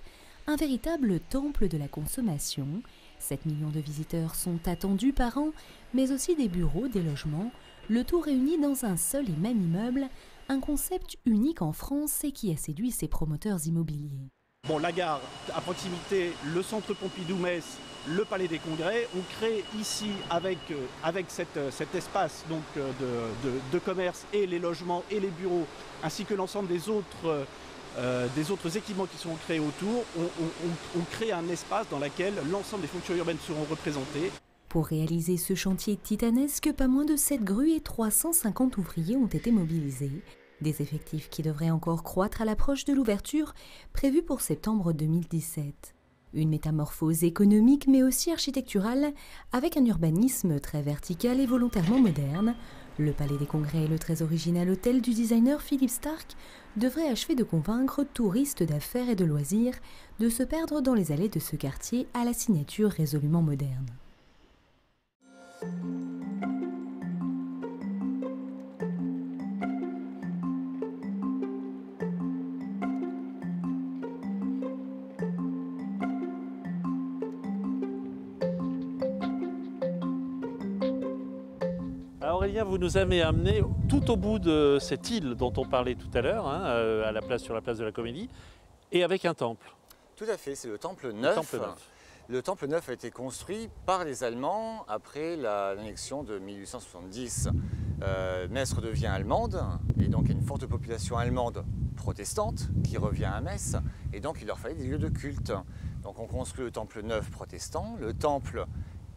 Un véritable temple de la consommation. 7 millions de visiteurs sont attendus par an, mais aussi des bureaux, des logements. Le tout réuni dans un seul et même immeuble. Un concept unique en France et qui a séduit ses promoteurs immobiliers. Bon, la gare à proximité, le centre Pompidou-Metz, le Palais des Congrès, on crée ici avec cet espace donc, de commerce et les logements et les bureaux, ainsi que l'ensemble des autres équipements qui sont créés autour, on crée un espace dans lequel l'ensemble des fonctions urbaines seront représentées. Pour réaliser ce chantier titanesque, pas moins de 7 grues et 350 ouvriers ont été mobilisés. Des effectifs qui devraient encore croître à l'approche de l'ouverture, prévue pour septembre 2017. Une métamorphose économique mais aussi architecturale, avec un urbanisme très vertical et volontairement moderne. Le Palais des Congrès et le très original hôtel du designer Philippe Starck devraient achever de convaincre touristes d'affaires et de loisirs de se perdre dans les allées de ce quartier à la signature résolument moderne. Alors Aurélien, vous nous avez amené tout au bout de cette île dont on parlait tout à l'heure, sur la place de la Comédie, et avec un temple. Tout à fait, c'est le Temple Neuf. Le Temple Neuf a été construit par les Allemands après l'annexion de 1870. Metz redevient allemande, et donc il y a une forte population allemande protestante qui revient à Metz, et donc il leur fallait des lieux de culte. Donc on construit le temple neuf protestant, le temple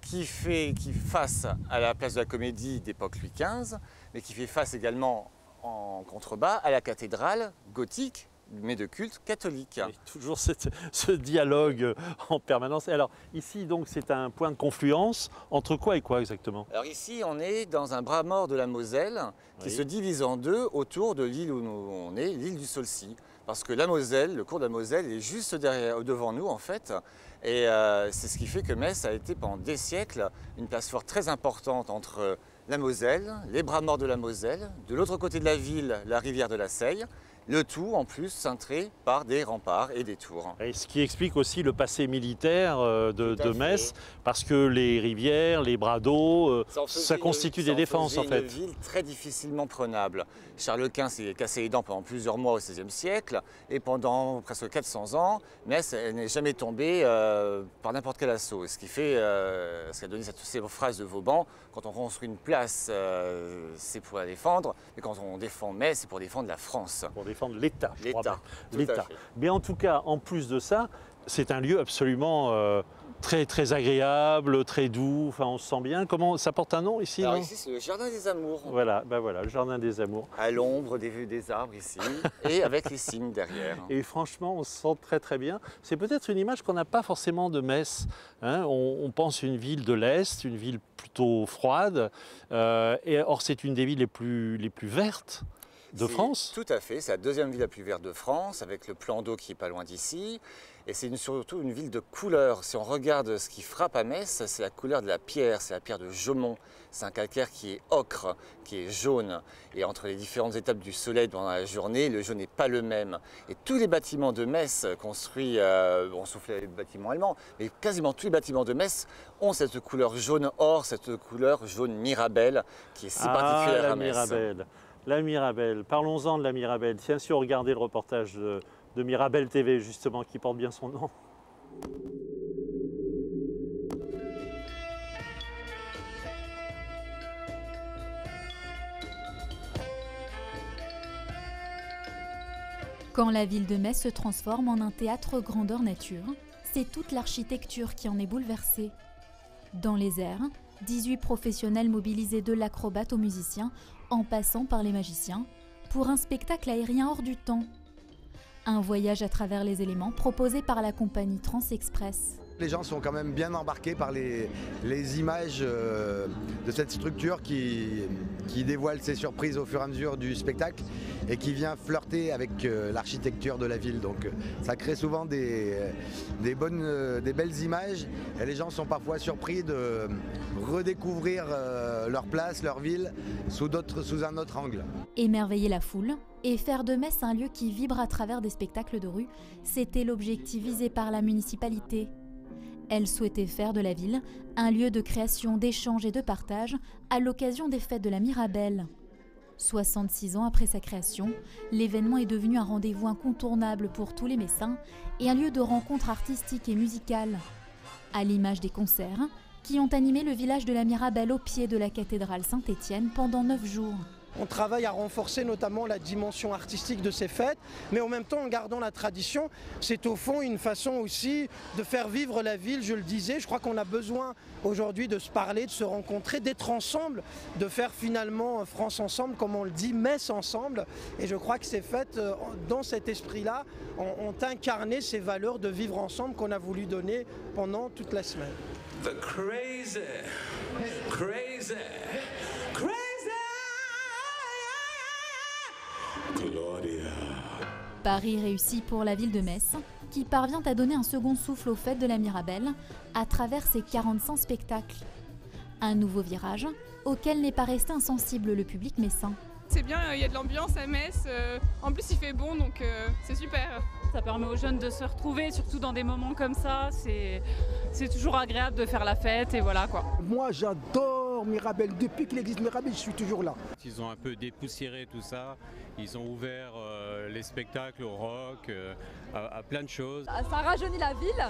qui fait face à la place de la Comédie d'époque Louis XV, mais qui fait face également en contrebas à la cathédrale gothique, mais de culte catholique. Et toujours ce dialogue en permanence. Et alors ici donc c'est un point de confluence entre quoi et quoi exactement? Alors ici on est dans un bras mort de la Moselle qui se divise en deux autour de l'île où on est, l'île du Saulcy. Parce que la Moselle, le cours de la Moselle est juste devant nous en fait. Et c'est ce qui fait que Metz a été pendant des siècles une place forte très importante entre la Moselle, les bras morts de la Moselle, de l'autre côté de la ville, la rivière de la Seille, le tout en plus cintré par des remparts et des tours. Et ce qui explique aussi le passé militaire de Metz, parce que les rivières, les bras d'eau, ça constitue des défenses en fait. C'est une ville très difficilement prenable. Charles Quint s'est cassé les dents pendant plusieurs mois au XVIe siècle, et pendant presque 400 ans, Metz n'est jamais tombée par n'importe quel assaut. Ce qui fait, ce qui a donné cette célèbre phrase de Vauban, quand on construit une place, c'est pour la défendre, et quand on défend Metz, c'est pour défendre la France. Pour défendre l'État, je crois. L'État. Mais en tout cas, en plus de ça, c'est un lieu absolument très agréable, très doux. Enfin, on se sent bien. Comment ça porte un nom ici? Alors ici, c'est le Jardin des Amours. Voilà, le Jardin des Amours. À l'ombre des arbres ici, et avec les cygnes derrière. Et franchement, on se sent très bien. C'est peut-être une image qu'on n'a pas forcément de Metz. Hein. On pense une ville de l'Est, une ville plutôt froide. Or, c'est une des villes les plus vertes de France. Tout à fait, c'est la deuxième ville la plus verte de France, avec le plan d'eau qui est pas loin d'ici. Et c'est surtout une ville de couleurs. Si on regarde ce qui frappe à Metz, c'est la couleur de la pierre, c'est la pierre de Jaumont. C'est un calcaire qui est ocre, qui est jaune. Et entre les différentes étapes du soleil pendant la journée, le jaune n'est pas le même. Et tous les bâtiments de Metz construits, sauf les bâtiments allemands, mais quasiment tous les bâtiments de Metz ont cette couleur jaune or, cette couleur jaune Mirabelle, qui est si particulière à Metz. La Mirabelle, parlons-en de la Mirabelle. Tiens, si on regardait le reportage de Mirabel TV, justement, qui porte bien son nom. Quand la ville de Metz se transforme en un théâtre grandeur nature, c'est toute l'architecture qui en est bouleversée. Dans les airs, 18 professionnels mobilisés de l'acrobate au musicien, en passant par les magiciens, pour un spectacle aérien hors du temps. Un voyage à travers les éléments proposé par la compagnie Transexpress. Les gens sont quand même bien embarqués par les images de cette structure qui dévoile ses surprises au fur et à mesure du spectacle et qui vient flirter avec l'architecture de la ville. Donc ça crée souvent des belles images et les gens sont parfois surpris de redécouvrir leur place, leur ville sous un autre angle. Émerveiller la foule et faire de Metz un lieu qui vibre à travers des spectacles de rue, c'était l'objectif visé par la municipalité. Elle souhaitait faire de la ville un lieu de création, d'échange et de partage à l'occasion des fêtes de la Mirabelle. 66 ans après sa création, l'événement est devenu un rendez-vous incontournable pour tous les Messins et un lieu de rencontre artistique et musicale. À l'image des concerts qui ont animé le village de la Mirabelle au pied de la cathédrale Saint-Étienne pendant 9 jours. On travaille à renforcer notamment la dimension artistique de ces fêtes, mais en même temps en gardant la tradition. C'est au fond une façon aussi de faire vivre la ville, je le disais. Je crois qu'on a besoin aujourd'hui de se parler, de se rencontrer, d'être ensemble, de faire finalement France ensemble, comme on le dit, Metz ensemble. Et je crois que ces fêtes, dans cet esprit-là, ont incarné ces valeurs de vivre ensemble qu'on a voulu donner pendant toute la semaine. The crazy, crazy, crazy. Claudia. Pari réussi pour la ville de Metz, qui parvient à donner un second souffle aux fêtes de la Mirabelle à travers ses 45 spectacles. Un nouveau virage auquel n'est pas resté insensible le public messin. C'est bien, il y a de l'ambiance à Metz, en plus il fait bon donc c'est super. Ça permet aux jeunes de se retrouver, surtout dans des moments comme ça, c'est toujours agréable de faire la fête et voilà quoi. Moi j'adore Mirabelle, depuis qu'il existe Mirabelle je suis toujours là. Ils ont un peu dépoussiéré tout ça, ils ont ouvert les spectacles, au rock, à plein de choses. Ça rajeunit la ville.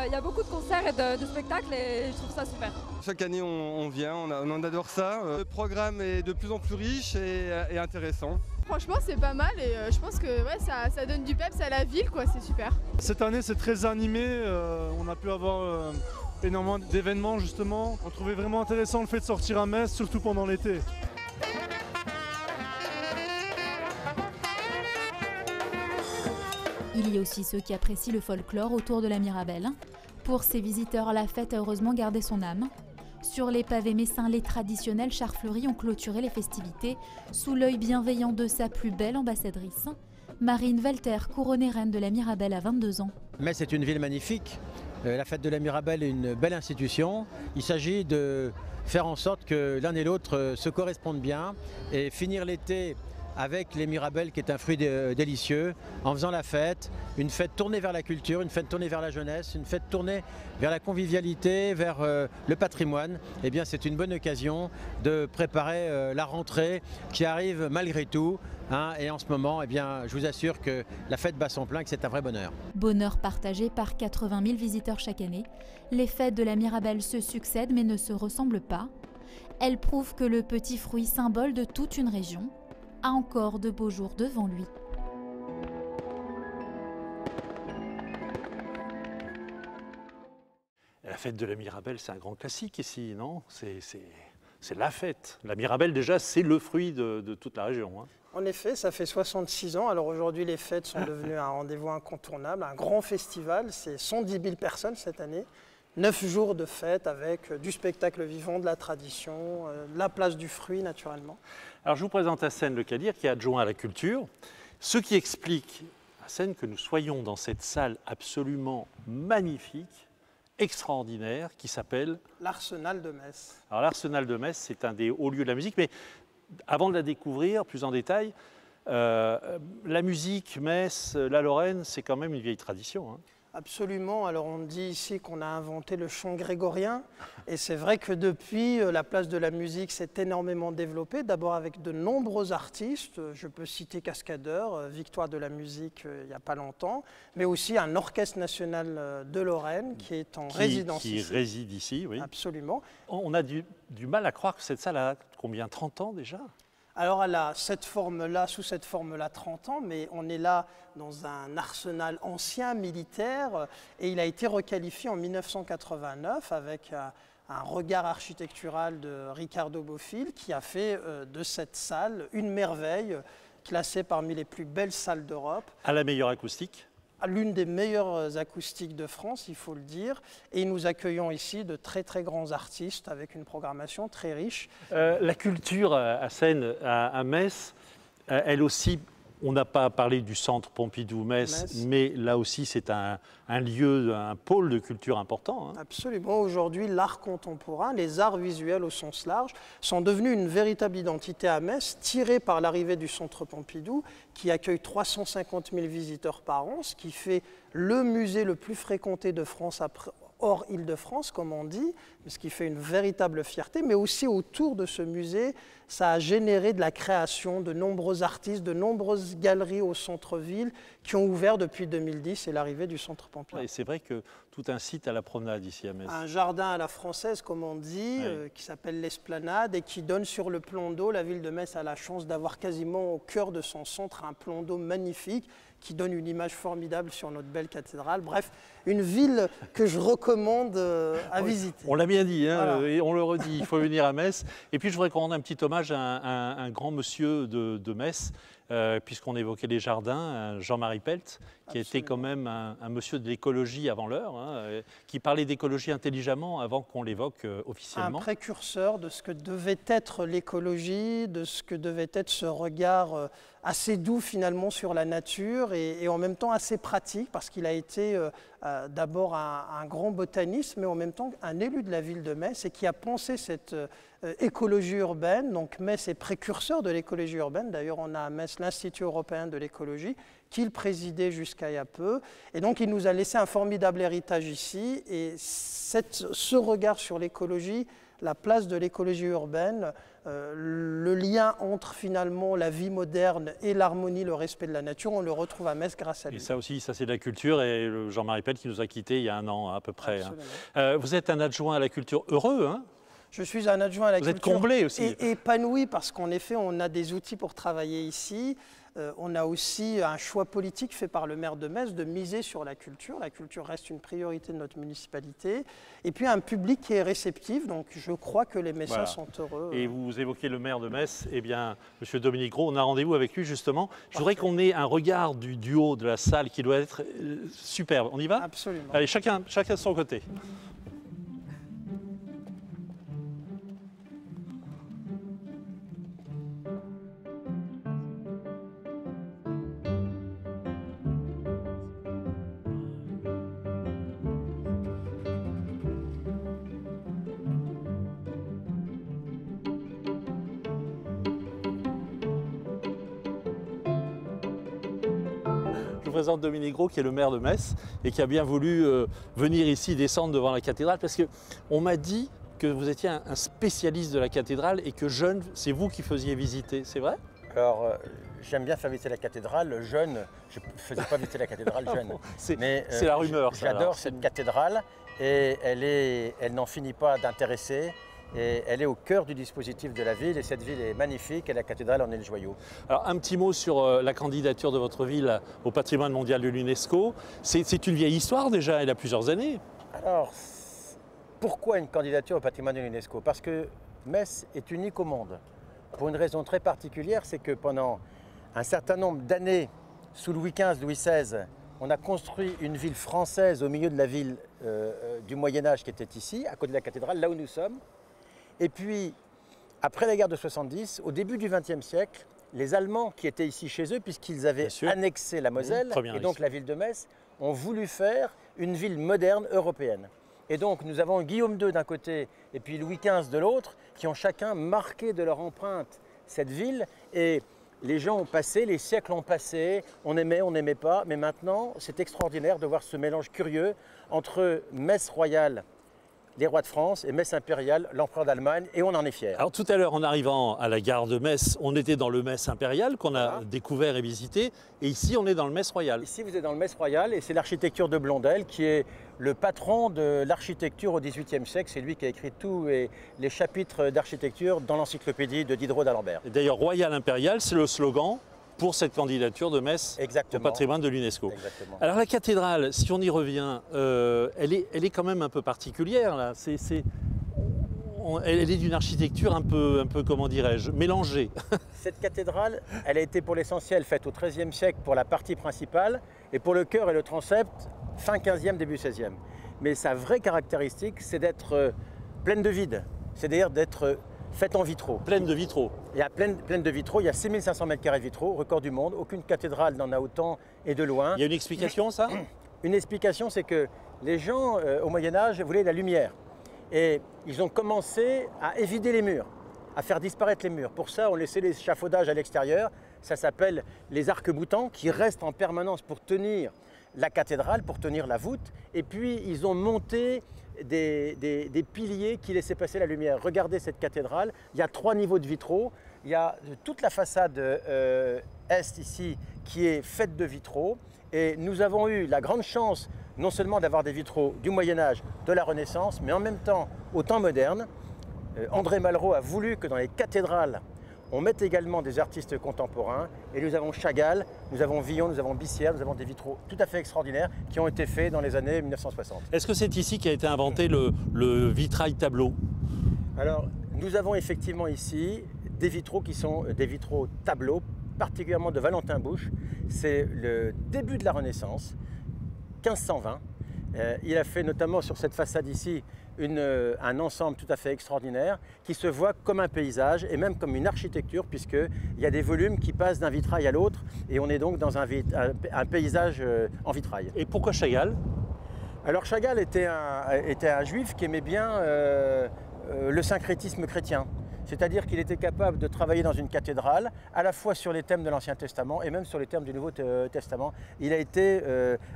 Il y a beaucoup de concerts et de spectacles et je trouve ça super. Chaque année on vient, on adore ça. Le programme est de plus en plus riche et intéressant. Franchement c'est pas mal et je pense que ouais, ça donne du peps à la ville, quoi, c'est super. Cette année c'est très animé, on a pu avoir énormément d'événements justement. On trouvait vraiment intéressant le fait de sortir à Metz, surtout pendant l'été. Il y a aussi ceux qui apprécient le folklore autour de la Mirabelle. Pour ces visiteurs, la fête a heureusement gardé son âme. Sur les pavés messins, les traditionnels chars fleuris ont clôturé les festivités sous l'œil bienveillant de sa plus belle ambassadrice. Marine Walter, couronnée reine de la Mirabelle à 22 ans. Metz est une ville magnifique. La fête de la Mirabelle est une belle institution. Il s'agit de faire en sorte que l'un et l'autre se correspondent bien et finir l'été avec les Mirabelles qui est un fruit délicieux, en faisant la fête, une fête tournée vers la culture, une fête tournée vers la jeunesse, une fête tournée vers la convivialité, vers le patrimoine. Eh bien, c'est une bonne occasion de préparer la rentrée qui arrive malgré tout. Et en ce moment, eh bien, je vous assure que la fête bat son plein, que c'est un vrai bonheur. Bonheur partagé par 80 000 visiteurs chaque année. Les fêtes de la Mirabelle se succèdent mais ne se ressemblent pas. Elles prouvent que le petit fruit symbole de toute une région a encore de beaux jours devant lui. La fête de la Mirabelle, c'est un grand classique ici, non? C'est la fête. La Mirabelle, déjà, c'est le fruit de toute la région. En effet, ça fait 66 ans. Alors aujourd'hui, les fêtes sont devenues un rendez-vous incontournable, un grand festival. C'est 110 000 personnes cette année. 9 jours de fête avec du spectacle vivant, de la tradition, la place du fruit naturellement. Alors je vous présente Hassen Le Kadir qui est adjoint à la culture, ce qui explique, Hassen, que nous soyons dans cette salle absolument magnifique, extraordinaire, qui s'appelle l'Arsenal de Metz. Alors l'Arsenal de Metz, c'est un des hauts lieux de la musique, mais avant de la découvrir plus en détail, la musique, Metz, la Lorraine, c'est quand même une vieille tradition. Absolument. Alors on dit ici qu'on a inventé le chant grégorien et c'est vrai que depuis, la place de la musique s'est énormément développée, d'abord avec de nombreux artistes. Je peux citer Cascadeur, victoire de la musique il n'y a pas longtemps, mais aussi un orchestre national de Lorraine qui est en résidence ici. Qui réside ici, oui. Absolument. On a du mal à croire que cette salle a combien, 30 ans déjà ? Alors elle a cette forme-là, sous cette forme-là 30 ans, mais on est là dans un arsenal ancien, militaire, et il a été requalifié en 1989 avec un regard architectural de Ricardo Bofill qui a fait de cette salle une merveille, classée parmi les plus belles salles d'Europe. À la meilleure acoustique ? L'une des meilleures acoustiques de France, il faut le dire. Et nous accueillons ici de très très grands artistes avec une programmation très riche. La culture à Seine, à Metz, elle aussi, on n'a pas parlé du centre Pompidou-Metz, mais là aussi c'est un lieu, un pôle de culture important. Absolument. Aujourd'hui, l'art contemporain, les arts visuels au sens large, sont devenus une véritable identité à Metz, tirée par l'arrivée du centre Pompidou, qui accueille 350 000 visiteurs par an, ce qui fait le musée le plus fréquenté de France hors Île-de-France, comme on dit, ce qui fait une véritable fierté, mais aussi autour de ce musée, ça a généré de la création de nombreux artistes, de nombreuses galeries au centre-ville qui ont ouvert depuis 2010 et l'arrivée du centre Pompidou. Et c'est vrai que tout incite à la promenade ici à Metz. Un jardin à la française, comme on dit, qui s'appelle l'Esplanade et qui donne sur le plan d'eau. La ville de Metz a la chance d'avoir quasiment au cœur de son centre un plan d'eau magnifique qui donne une image formidable sur notre belle cathédrale. Bref, une ville que je recommande à visiter. On l'a bien dit, Voilà. et on le redit, il faut venir à Metz. Et puis je voudrais qu'on rende un petit hommage à un grand monsieur de Metz, puisqu'on évoquait les jardins, Jean-Marie Pelt, qui était quand même un monsieur de l'écologie avant l'heure, qui parlait d'écologie intelligemment avant qu'on l'évoque officiellement. Un précurseur de ce que devait être l'écologie, de ce que devait être ce regard assez doux finalement sur la nature et en même temps assez pratique parce qu'il a été d'abord un grand botaniste mais en même temps un élu de la ville de Metz et qui a pensé cette écologie urbaine. Donc Metz est précurseur de l'écologie urbaine. D'ailleurs on a à Metz l'Institut européen de l'écologie qu'il présidait jusqu'à il y a peu. Et donc il nous a laissé un formidable héritage ici et ce regard sur l'écologie la place de l'écologie urbaine, le lien entre finalement la vie moderne et l'harmonie, le respect de la nature, on le retrouve à Metz grâce à lui. Et ça aussi, ça c'est de la culture, et Jean-Marie Pell qui nous a quittés il y a un an à peu près. Hein. Vous êtes un adjoint à la culture heureux, hein? Je suis un adjoint à la culture. Vous êtes comblé aussi. Et épanoui parce qu'en effet, on a des outils pour travailler ici. On a aussi un choix politique fait par le maire de Metz de miser sur la culture. La culture reste une priorité de notre municipalité. Et puis un public qui est réceptif. Donc je crois que les Messins sont heureux. Et vous évoquez le maire de Metz. Eh bien, M. Dominique Gros, on a rendez-vous avec lui justement. Je voudrais qu'on ait un regard du haut de la salle qui doit être superbe. On y va? Absolument. Allez, chacun de son côté. Je vous présente Dominique Gros, qui est le maire de Metz et qui a bien voulu venir ici, descendre devant la cathédrale, parce qu'on m'a dit que vous étiez un spécialiste de la cathédrale et que jeune, c'est vous qui faisiez visiter, c'est vrai? Alors, j'aime bien faire visiter la cathédrale. Jeune, je ne faisais pas visiter la cathédrale jeune. C'est la rumeur. J'adore cette cathédrale et elle n'en finit pas d'intéresser. Et elle est au cœur du dispositif de la ville et cette ville est magnifique et la cathédrale en est le joyau. Alors un petit mot sur la candidature de votre ville au patrimoine mondial de l'UNESCO. C'est une vieille histoire déjà, elle a plusieurs années. Alors, pourquoi une candidature au patrimoine de l'UNESCO? Parce que Metz est unique au monde. Pour une raison très particulière, c'est que pendant un certain nombre d'années, sous Louis XV, Louis XVI, on a construit une ville française au milieu de la ville du Moyen-Âge qui était ici, à côté de la cathédrale, là où nous sommes. Et puis, après la guerre de 70, au début du XXe siècle, les Allemands qui étaient ici chez eux, puisqu'ils avaient annexé la Moselle, et donc la ville de Metz, ont voulu faire une ville moderne européenne. Et donc nous avons Guillaume II d'un côté et puis Louis XV de l'autre, qui ont chacun marqué de leur empreinte cette ville. Et les gens ont passé, les siècles ont passé, on n'aimait pas, mais maintenant c'est extraordinaire de voir ce mélange curieux entre Metz royale, les rois de France, et Metz impérial, l'empereur d'Allemagne, et on en est fiers. Alors tout à l'heure, en arrivant à la gare de Metz, on était dans le Metz impérial qu'on a découvert et visité, et ici on est dans le Metz royal. Ici vous êtes dans le Metz royal, et c'est l'architecture de Blondel qui est le patron de l'architecture au XVIIIe siècle. C'est lui qui a écrit tous les chapitres d'architecture dans l'encyclopédie de Diderot d'Alembert. D'ailleurs, royal impérial, c'est le slogan pour cette candidature de Metz au patrimoine de l'UNESCO. Alors la cathédrale, si on y revient, elle est quand même un peu particulière là. Elle est d'une architecture un peu comment dirais-je, mélangée. Cette cathédrale, elle a été pour l'essentiel faite au XIIIe siècle pour la partie principale et pour le chœur et le transept fin XVe, début XVIe. Mais sa vraie caractéristique, c'est d'être pleine de vide, c'est-à-dire d'être faite en vitraux. Pleine de vitraux. Il y a pleine de vitraux, il y a 6500 m² de vitraux, record du monde. Aucune cathédrale n'en a autant et de loin. Il y a une explication, ça? Une explication, c'est que les gens, au Moyen-Âge, voulaient la lumière. Et ils ont commencé à évider les murs, à faire disparaître les murs. Pour ça, on laissait les échafaudages à l'extérieur. Ça s'appelle les arcs-boutants, qui restent en permanence pour tenir la cathédrale, pour tenir la voûte. Et puis, ils ont monté des piliers qui laissaient passer la lumière. Regardez cette cathédrale, il y a 3 niveaux de vitraux. Il y a toute la façade est ici qui est faite de vitraux. Et nous avons eu la grande chance non seulement d'avoir des vitraux du Moyen-Âge, de la Renaissance, mais en même temps au temps moderne. André Malraux a voulu que dans les cathédrales, on mette également des artistes contemporains. Et nous avons Chagall, nous avons Villon, nous avons Bissière, nous avons des vitraux tout à fait extraordinaires qui ont été faits dans les années 1960. Est-ce que c'est ici qu'a été inventé le vitrail tableau? Alors, nous avons effectivement ici des vitraux qui sont des vitraux tableaux, particulièrement de Valentin Bouche. C'est le début de la Renaissance, 1520. Il a fait notamment sur cette façade ici un ensemble tout à fait extraordinaire qui se voit comme un paysage et même comme une architecture, puisqu'il y a des volumes qui passent d'un vitrail à l'autre et on est donc dans un paysage en vitrail. Et pourquoi Chagall? Alors Chagall était un juif qui aimait bien le syncrétisme chrétien. C'est-à-dire qu'il était capable de travailler dans une cathédrale, à la fois sur les thèmes de l'Ancien Testament et même sur les thèmes du Nouveau Testament. Il a été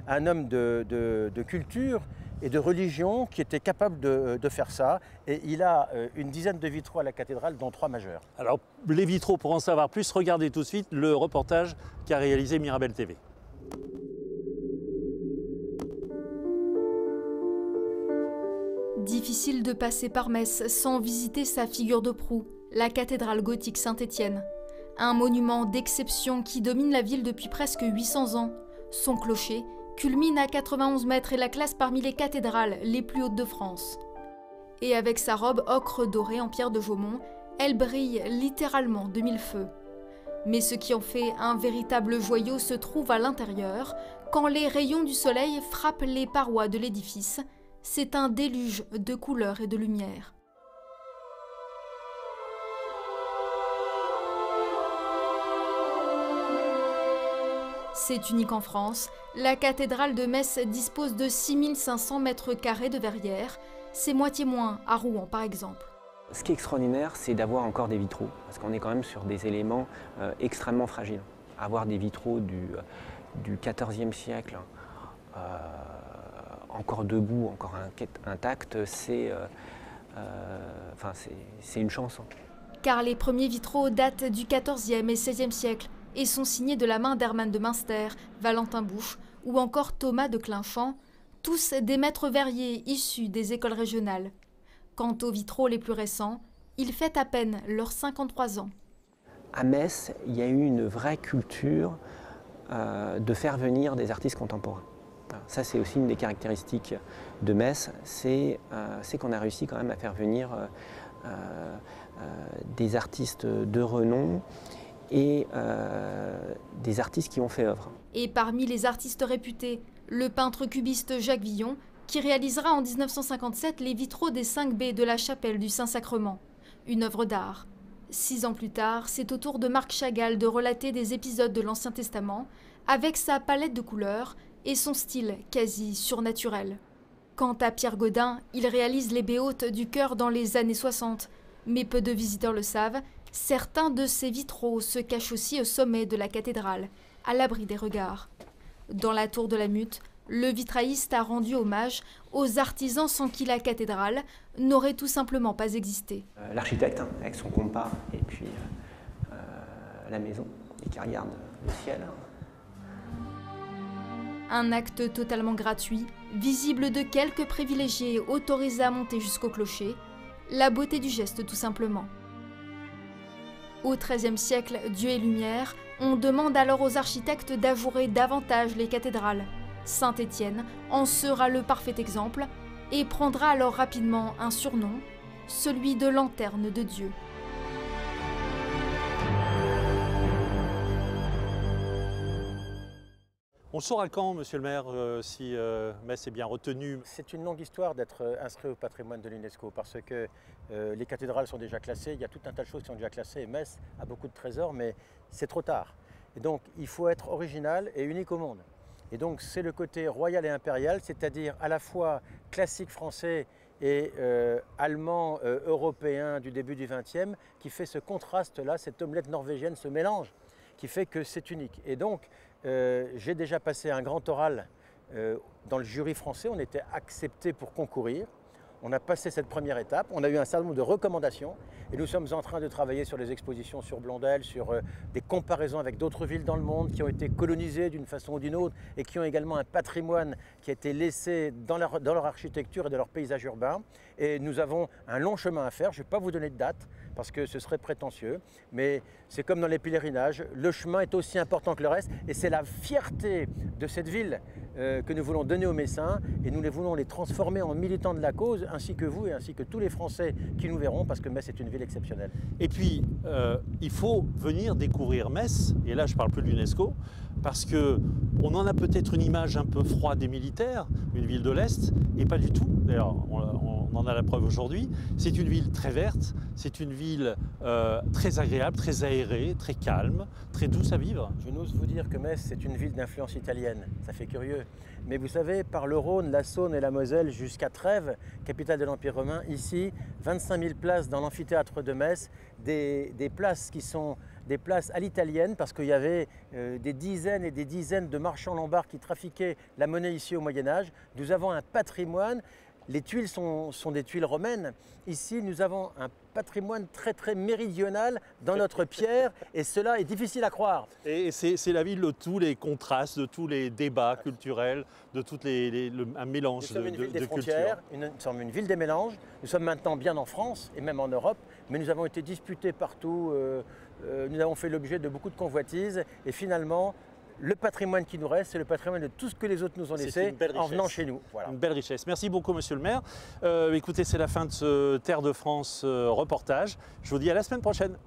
un homme de culture et de religion qui étaient capables de faire ça. Et il a une dizaine de vitraux à la cathédrale, dont 3 majeurs. Alors, les vitraux, pour en savoir plus, regardez tout de suite le reportage qu'a réalisé Mirabel TV. Difficile de passer par Metz sans visiter sa figure de proue, la cathédrale gothique Saint-Étienne. Un monument d'exception qui domine la ville depuis presque 800 ans. Son clocher culmine à 91 mètres et la classe parmi les cathédrales les plus hautes de France. Et avec sa robe ocre dorée en pierre de Jaumont, elle brille littéralement de 1000 feux. Mais ce qui en fait un véritable joyau se trouve à l'intérieur. Quand les rayons du soleil frappent les parois de l'édifice, c'est un déluge de couleurs et de lumière. C'est unique en France. La cathédrale de Metz dispose de 6500 mètres carrés de verrières. C'est moitié moins à Rouen, par exemple. Ce qui est extraordinaire, c'est d'avoir encore des vitraux, parce qu'on est quand même sur des éléments extrêmement fragiles. Avoir des vitraux du XIVe siècle, encore debout, encore intacts, c'est une chance. Car les premiers vitraux datent du XIVe et XVIe siècle et sont signés de la main d'Hermann de Münster, Valentin Bouche ou encore Thomas de Clinchamp, tous des maîtres verriers issus des écoles régionales. Quant aux vitraux les plus récents, ils fêtent à peine leurs 53 ans. À Metz, il y a eu une vraie culture de faire venir des artistes contemporains. Ça, c'est aussi une des caractéristiques de Metz, c'est qu'on a réussi quand même à faire venir des artistes de renom et des artistes qui ont fait œuvre. Et parmi les artistes réputés, le peintre cubiste Jacques Villon, qui réalisera en 1957 les vitraux des 5 baies de la chapelle du Saint-Sacrement, une œuvre d'art. 6 ans plus tard, c'est au tour de Marc Chagall de relater des épisodes de l'Ancien Testament avec sa palette de couleurs et son style quasi surnaturel. Quant à Pierre Godin, il réalise les baies hautes du chœur dans les années 60, mais peu de visiteurs le savent, certains de ces vitraux se cachent aussi au sommet de la cathédrale, à l'abri des regards. Dans la tour de la Mute, le vitrailliste a rendu hommage aux artisans sans qui la cathédrale n'aurait tout simplement pas existé. L'architecte, avec son compas, et puis la maison, et qui regarde le ciel. Un acte totalement gratuit, visible de quelques privilégiés autorisés à monter jusqu'au clocher, la beauté du geste tout simplement. Au XIIIe siècle, Dieu et lumière, on demande alors aux architectes d'ajourer davantage les cathédrales. Saint-Étienne en sera le parfait exemple et prendra alors rapidement un surnom, celui de lanterne de Dieu. On saura quand, monsieur le maire, si Metz est bien retenu? C'est une longue histoire d'être inscrit au patrimoine de l'UNESCO parce que les cathédrales sont déjà classées, il y a tout un tas de choses qui sont déjà classées et Metz a beaucoup de trésors, mais c'est trop tard. Et donc il faut être original et unique au monde. Et donc c'est le côté royal et impérial, c'est-à-dire à la fois classique français et allemand, européen du début du XXe, qui fait ce contraste-là, cette omelette norvégienne, ce mélange, qui fait que c'est unique. Et donc j'ai déjà passé un grand oral dans le jury français, on était accepté pour concourir. On a passé cette première étape, on a eu un certain nombre de recommandations et nous sommes en train de travailler sur les expositions sur Blondel, sur des comparaisons avec d'autres villes dans le monde qui ont été colonisées d'une façon ou d'une autre et qui ont également un patrimoine qui a été laissé dans leur architecture et dans leur paysage urbain. Et nous avons un long chemin à faire, je ne vais pas vous donner de date parce que ce serait prétentieux, mais c'est comme dans les pèlerinages, le chemin est aussi important que le reste et c'est la fierté de cette ville que nous voulons donner aux Messins et nous voulons les transformer en militants de la cause ainsi que vous et ainsi que tous les Français qui nous verront parce que Metz est une ville exceptionnelle. Et puis, il faut venir découvrir Metz, et là je ne parle plus de l'UNESCO, parce qu'on en a peut-être une image un peu froide et militaire, une ville de l'Est, et pas du tout. D'ailleurs, on on en a la preuve aujourd'hui. C'est une ville très verte, c'est une ville très agréable, très aérée, très calme, très douce à vivre. Je n'ose vous dire que Metz, c'est une ville d'influence italienne. Ça fait curieux. Mais vous savez, par le Rhône, la Saône et la Moselle jusqu'à Trèves, capitale de l'Empire romain, ici, 25 000 places dans l'amphithéâtre de Metz, des places qui sont des places à l'italienne parce qu'il y avait des dizaines et des dizaines de marchands lombards qui trafiquaient la monnaie ici au Moyen-Âge. Nous avons un patrimoine. Les tuiles sont des tuiles romaines. Ici, nous avons un patrimoine très très méridional dans notre pierre et cela est difficile à croire. Et c'est la ville de tous les contrastes, de tous les débats culturels, de toutes un mélange de cultures. Nous sommes une ville des frontières, nous sommes une ville des mélanges. Nous sommes maintenant bien en France et même en Europe, mais nous avons été disputés partout. Nous avons fait l'objet de beaucoup de convoitises et finalement, le patrimoine qui nous reste, c'est le patrimoine de tout ce que les autres nous ont laissé en venant chez nous. Voilà. Une belle richesse. Merci beaucoup, monsieur le maire. Écoutez, c'est la fin de ce Terre de France reportage. Je vous dis à la semaine prochaine.